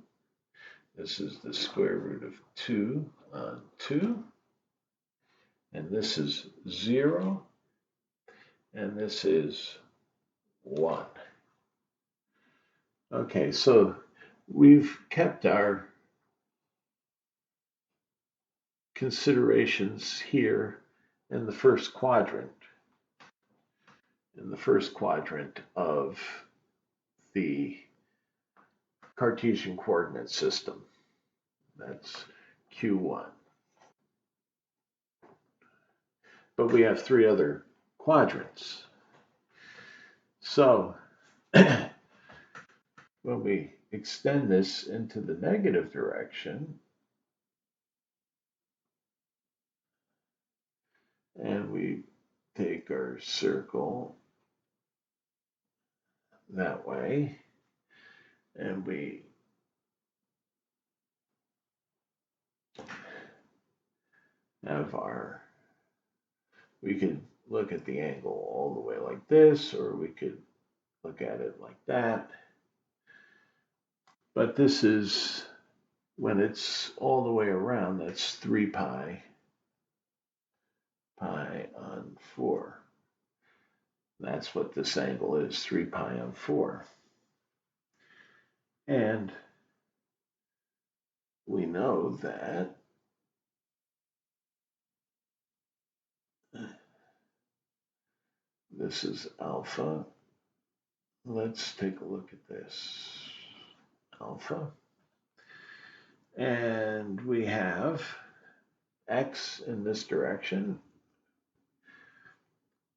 this is the square root of 2 on 2, and this is 0, and this is 1. Okay, so we've kept our considerations here in the first quadrant. In the first quadrant of the Cartesian coordinate system. That's Q1. But we have three other quadrants. So when we extend this into the negative direction, and we take our circle that way, and we have we could look at the angle all the way like this, or we could look at it like that. But this is, when it's all the way around, that's 3 pi on 4. That's what this angle is, 3 pi on 4. And we know that this is alpha. Let's take a look at this. Alpha. And we have x in this direction.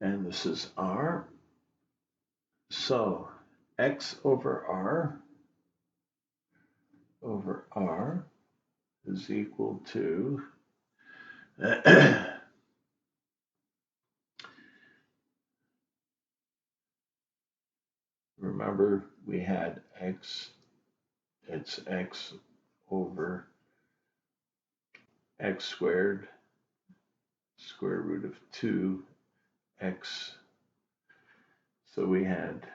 And this is r. So x over r is equal to remember we had x, it's x over x squared, square root of 2x. So we had,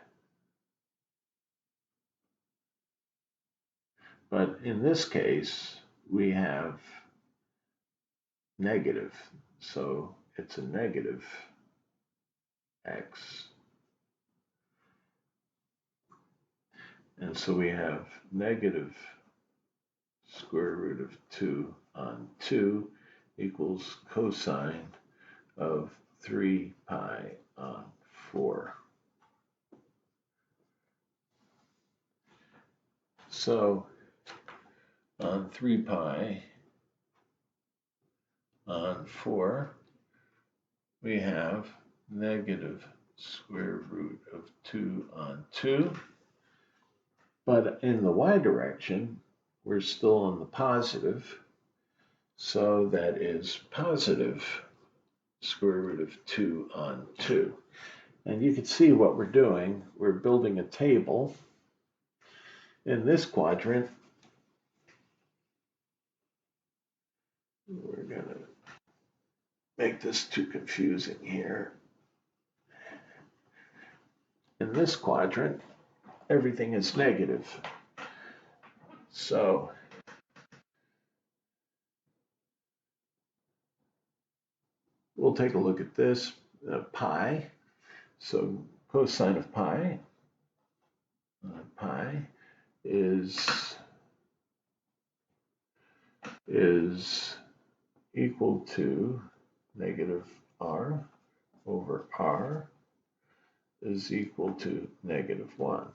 but in this case, we have negative. So it's a negative x. And so we have negative square root of 2 on 2 equals cosine of 3 pi on 4. So on 3 pi on 4, we have negative square root of 2 on 2. But in the y direction, we're still in the positive. So that is positive square root of 2 on 2. And you can see what we're doing. We're building a table. In this quadrant, we're going to make this too confusing here. In this quadrant, everything is negative. So we'll take a look at this, pi. So cosine of pi is equal to negative r over r is equal to negative 1.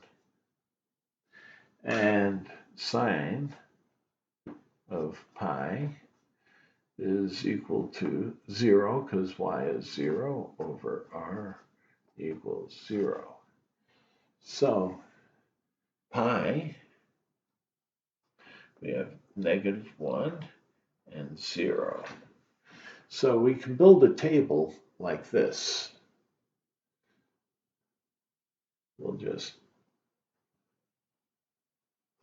And sine of pi is equal to 0, because y is 0 over r equals 0. So pi, we have negative 1 and 0. So we can build a table like this. We'll just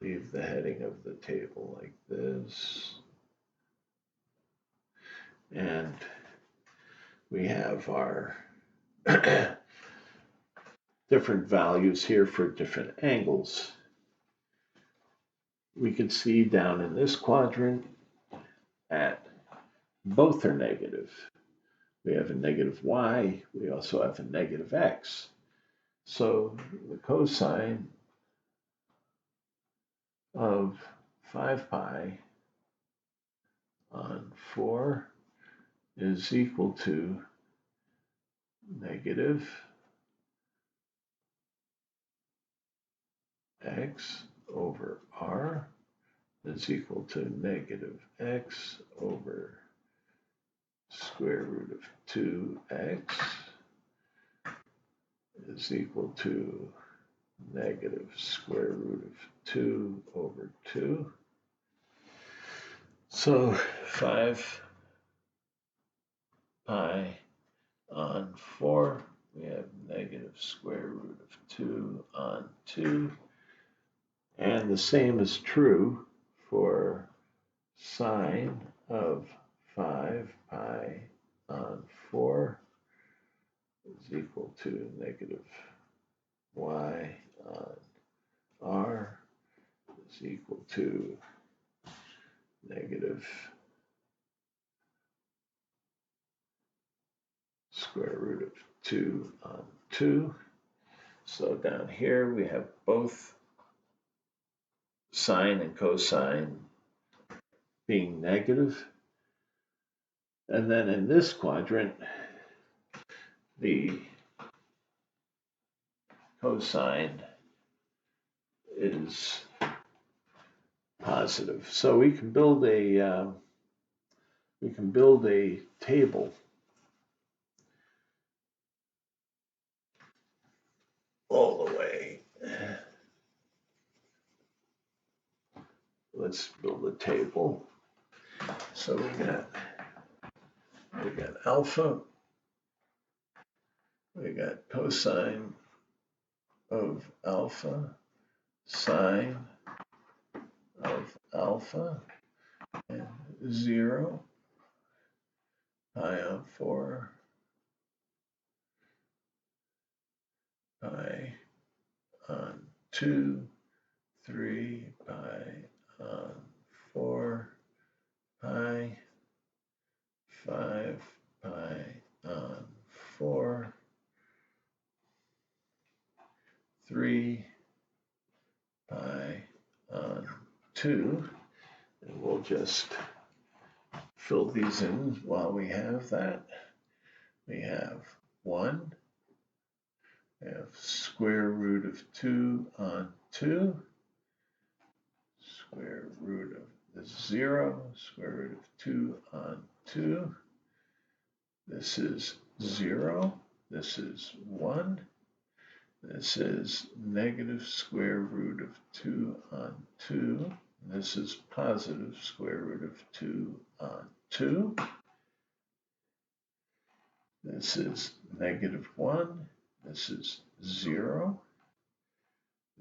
leave the heading of the table like this. And we have our different values here for different angles. We can see down in this quadrant at both are negative. We have a negative y, we also have a negative x. So the cosine of 5 pi on 4 is equal to negative x over r is equal to negative x over square root of 2x is equal to negative square root of 2 over 2. So 5 pi on 4, we have negative square root of 2 on 2. And the same is true for sine of 5 pi on 4 is equal to negative y on r is equal to negative square root of 2 on 2. So down here we have both sine and cosine being negative. And then in this quadrant, the cosine is positive. So we can build a table all the way. Let's build a table. So we got alpha, we got cosine of alpha, sine of alpha, and 0, pi on 4, pi on 2, 3 pi on 4, pi, 5 pi on 4, 3 pi on 2, and we'll just fill these in while we have that. We have 1, we have square root of 2 on 2, square root of 0, square root of 2 on 2. This is 0, this is 1, this is negative square root of 2 on 2, this is positive square root of 2 on 2. This is negative 1, this is 0,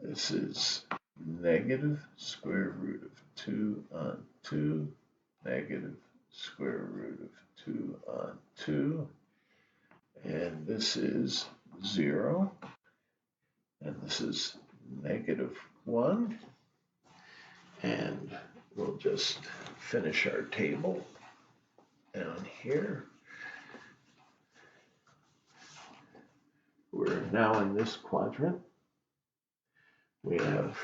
this is negative square root of 2 on 2, negative square root of 2 on 2, and this is 0, and this is negative 1, and we'll just finish our table down here. We're now in this quadrant. We have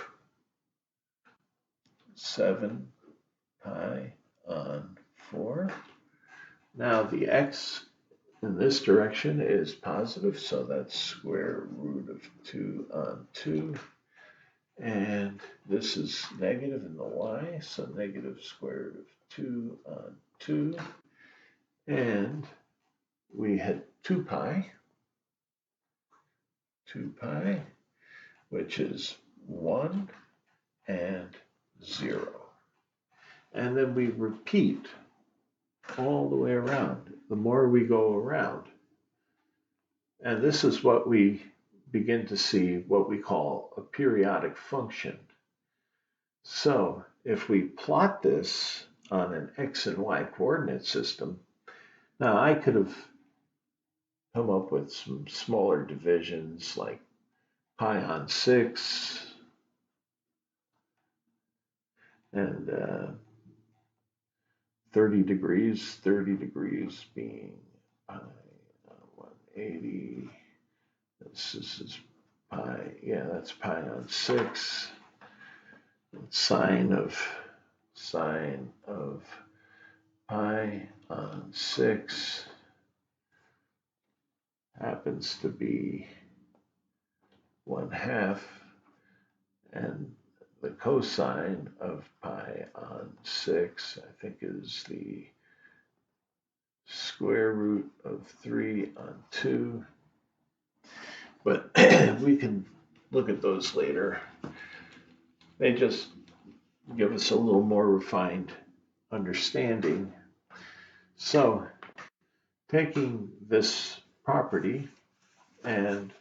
7 pi on 4. Now the x in this direction is positive, so that's square root of 2 on 2. And this is negative in the y, so negative square root of 2 on 2. And we had 2 pi, which is 1 and 0. And then we repeat all the way around, the more we go around. And this is what we begin to see what we call a periodic function. So if we plot this on an x and y coordinate system, now I could have come up with some smaller divisions like pi on 6 and 30 degrees being pi on 180. This is pi, yeah, that's pi on 6. Sine of pi on 6 happens to be 1/2, and the cosine of pi on 6, I think, is the square root of 3 on 2. But we can look at those later. They just give us a little more refined understanding. So, taking this property and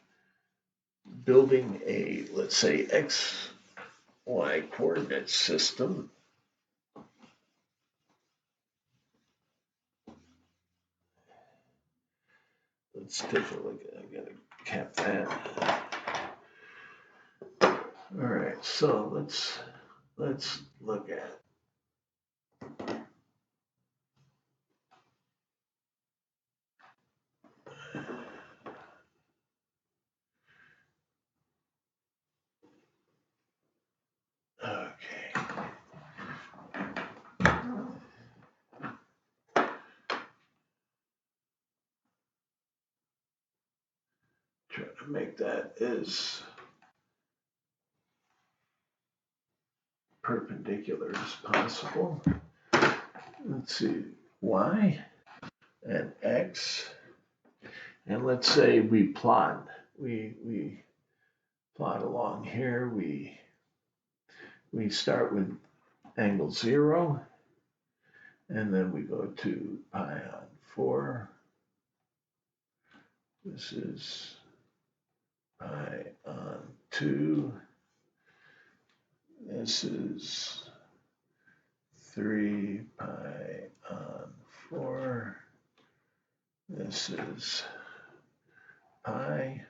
building a, let's say, XY coordinate system. Let's take a look. I gotta cap that. All right, so let's look at. Okay. Try to make that as perpendicular as possible. Let's see, Y and X. And let's say we plot. We plot along here. We start with angle 0, and then we go to pi on 4. This is pi on 2. This is 3 pi on 4. This is pi.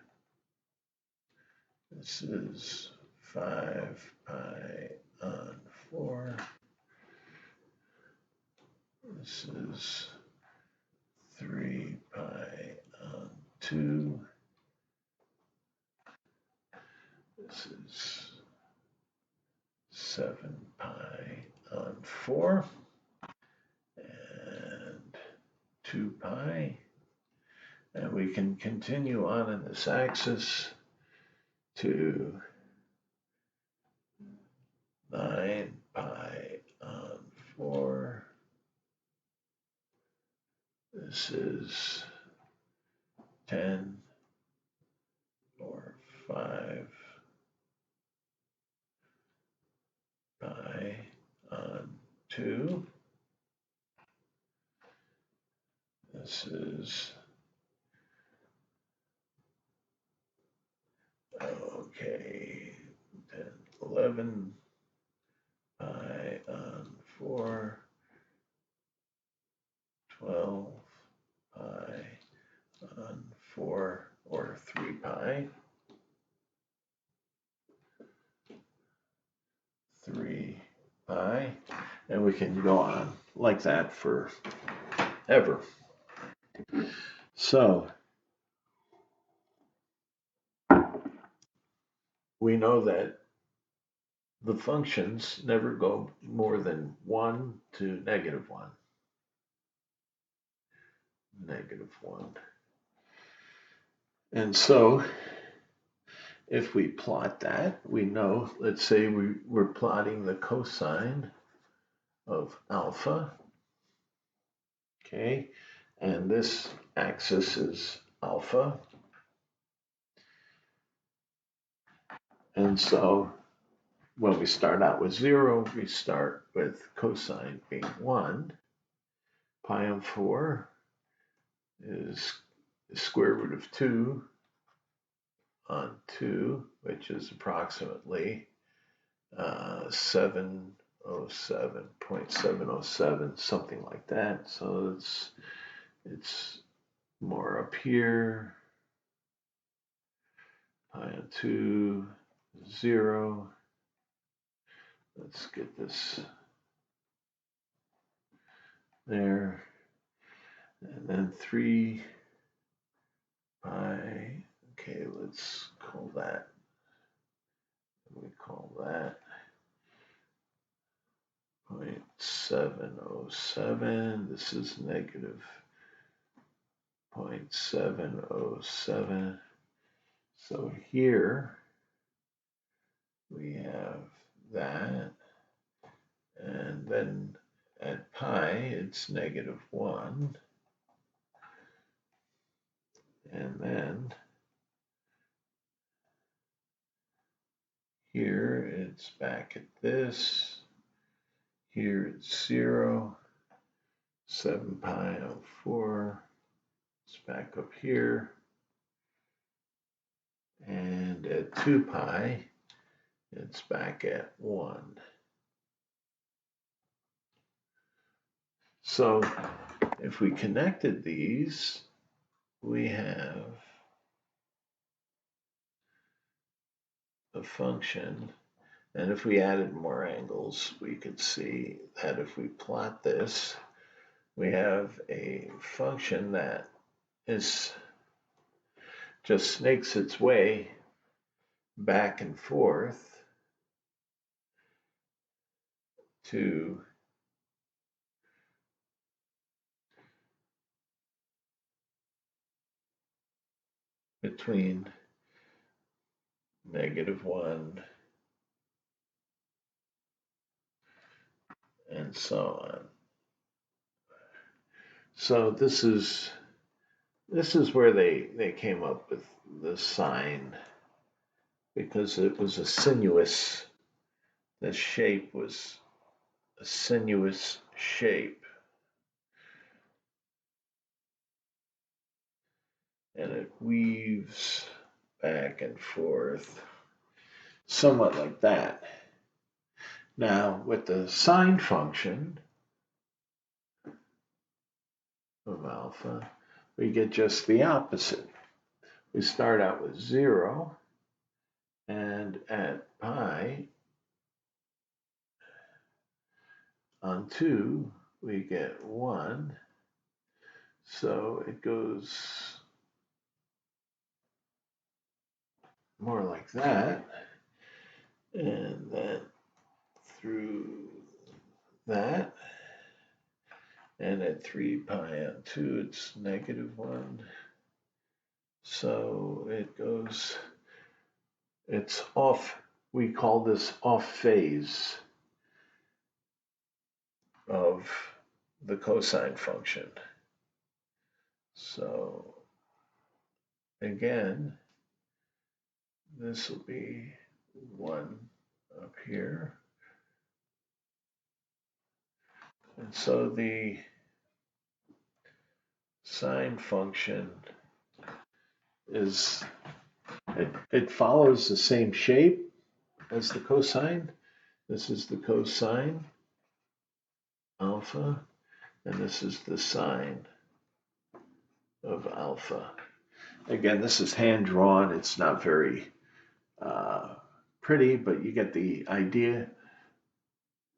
This is 5 pi on 4. This is 3 pi on 2. This is 7 pi on 4. And 2 pi. And we can continue on in this axis to 9 pi on 4. This is 10 or 5 pi on 2. This is, okay, 10, 11 pi on 4, 12 pi on 4, or 3 pi. 3 pi, and we can go on like that forever. So we know that the functions never go more than 1 to -1. -1. And so if we plot that, we know, let's say we're plotting the cosine of alpha. Okay, and this axis is alpha. And so when we start out with 0, we start with cosine being 1. Pi on 4 is the square root of 2 on 2, which is approximately 707.707, something like that. So it's more up here. Pi on 2, 0. Let's get this there. And then 3 pi. Okay, let's call that. We call that 0.707. This is negative 0.707. So here we have that. And then at pi, it's -1. And then here it's back at this. Here it's 0. 7 pi over 4. It's back up here. And at 2 pi, it's back at 1. So if we connected these, we have a function. And if we added more angles, we could see that if we plot this, we have a function that is just snakes its way back and forth to between -1 and so on. So this is where they came up with the sine, because it was a sinuous, the shape was a sinuous shape. And it weaves back and forth, somewhat like that. Now, with the sine function of alpha, we get just the opposite. We start out with 0, and at pi on 2, we get 1. So it goes more like that, and then through that, and at 3 pi on 2, it's -1. So it goes, it's off, we call this off phase of the cosine function. So again, this will be 1 up here. And so the sine function is, it follows the same shape as the cosine. This is the cosine alpha, and this is the sine of alpha. Again, this is hand drawn. It's not very pretty, but you get the idea.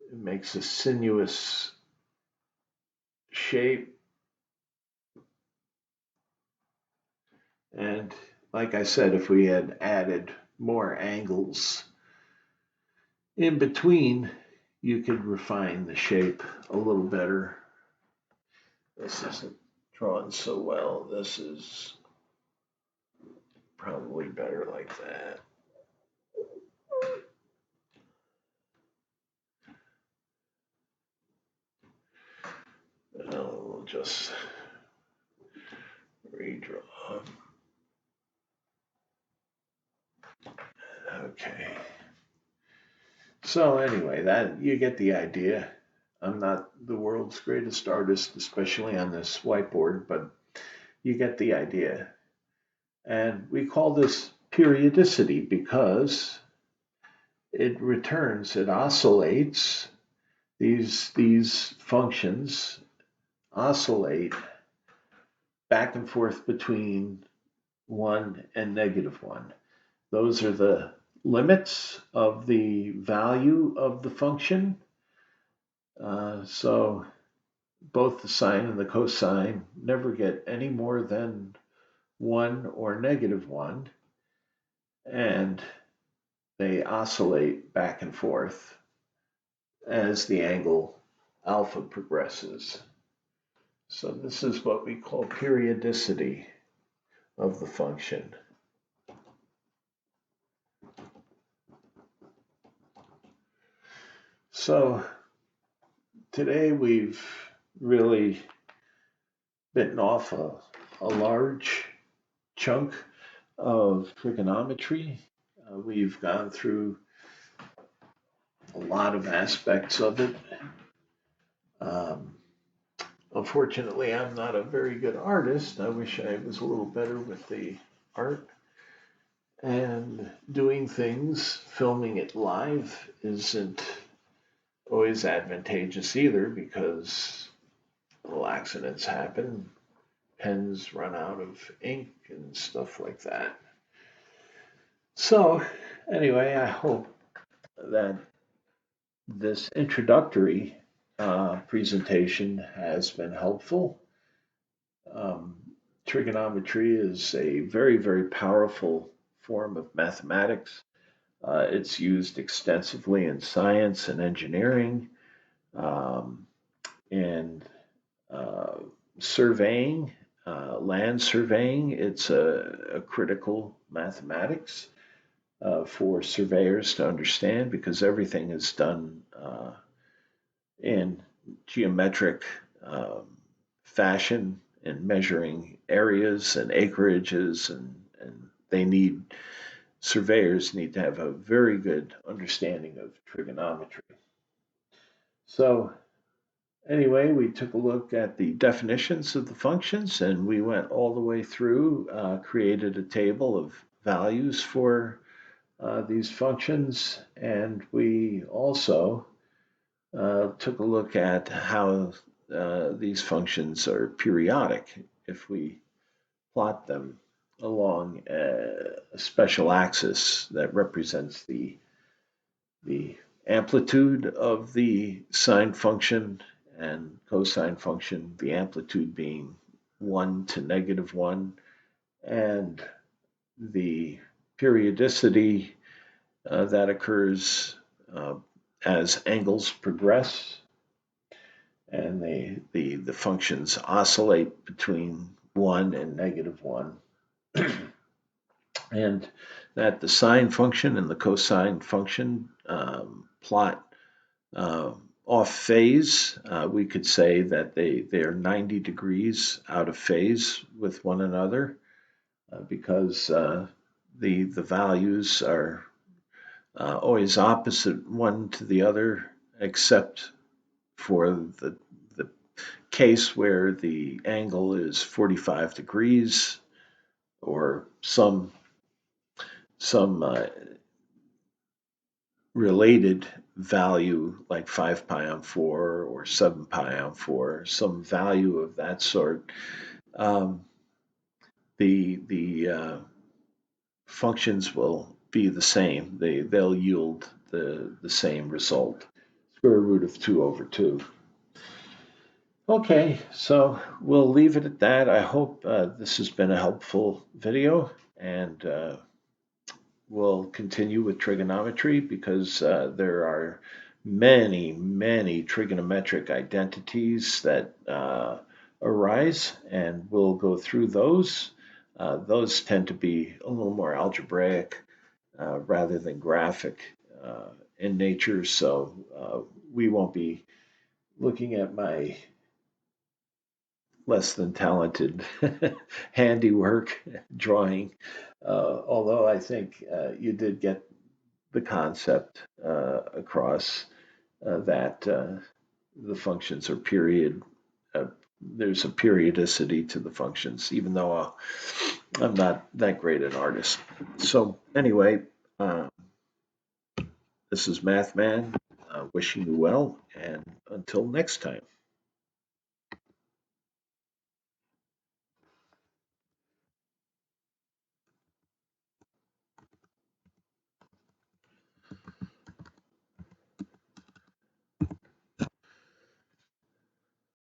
It makes a sinuous shape. And like I said, if we had added more angles in between, you could refine the shape a little better. This isn't drawn so well. This is probably better like that. We'll just redraw. Okay. So anyway, that you get the idea. I'm not the world's greatest artist, especially on this whiteboard, but you get the idea. And we call this periodicity because it returns, it oscillates. These functions oscillate back and forth between 1 and -1. Those are the limits of the value of the function. So both the sine and the cosine never get any more than 1 or -1, and they oscillate back and forth as the angle alpha progresses. So this is what we call periodicity of the function. So today we've really bitten off a large chunk of trigonometry. We've gone through a lot of aspects of it. Um, Unfortunately, I'm not a very good artist. I wish I was a little better with the art. And doing things, filming it live, isn't always advantageous either because little accidents happen. Pens run out of ink and stuff like that. So, anyway, I hope that this introductory presentation has been helpful. Um, Trigonometry is a very, very powerful form of mathematics. It's used extensively in science and engineering, um, and uh, surveying, land surveying. It's a critical mathematics for surveyors to understand because everything is done in geometric fashion in measuring areas and acreages, and they need surveyors need to have a very good understanding of trigonometry. So anyway, we took a look at the definitions of the functions and we went all the way through, created a table of values for these functions, and we also took a look at how these functions are periodic if we plot them along a special axis that represents the amplitude of the sine function and cosine function, the amplitude being 1 to -1, and the periodicity that occurs as angles progress, and the functions oscillate between 1 and -1. And that the sine function and the cosine function plot off phase. We could say that they are 90 degrees out of phase with one another because the values are always opposite one to the other, except for the case where the angle is 45 degrees or some related value like 5 pi on 4 or 7 pi on 4, some value of that sort. The functions will be the same. They'll yield the same result, square root of 2 over 2. Okay, so we'll leave it at that. I hope this has been a helpful video, and we'll continue with trigonometry because there are many, many trigonometric identities that arise, and we'll go through those. Those tend to be a little more algebraic rather than graphic in nature, so we won't be looking at my less than talented handiwork drawing, although I think you did get the concept across that the functions are period. There's a periodicity to the functions, even though I'm not that great an artist. So anyway, this is Mathman, wishing you well, and until next time.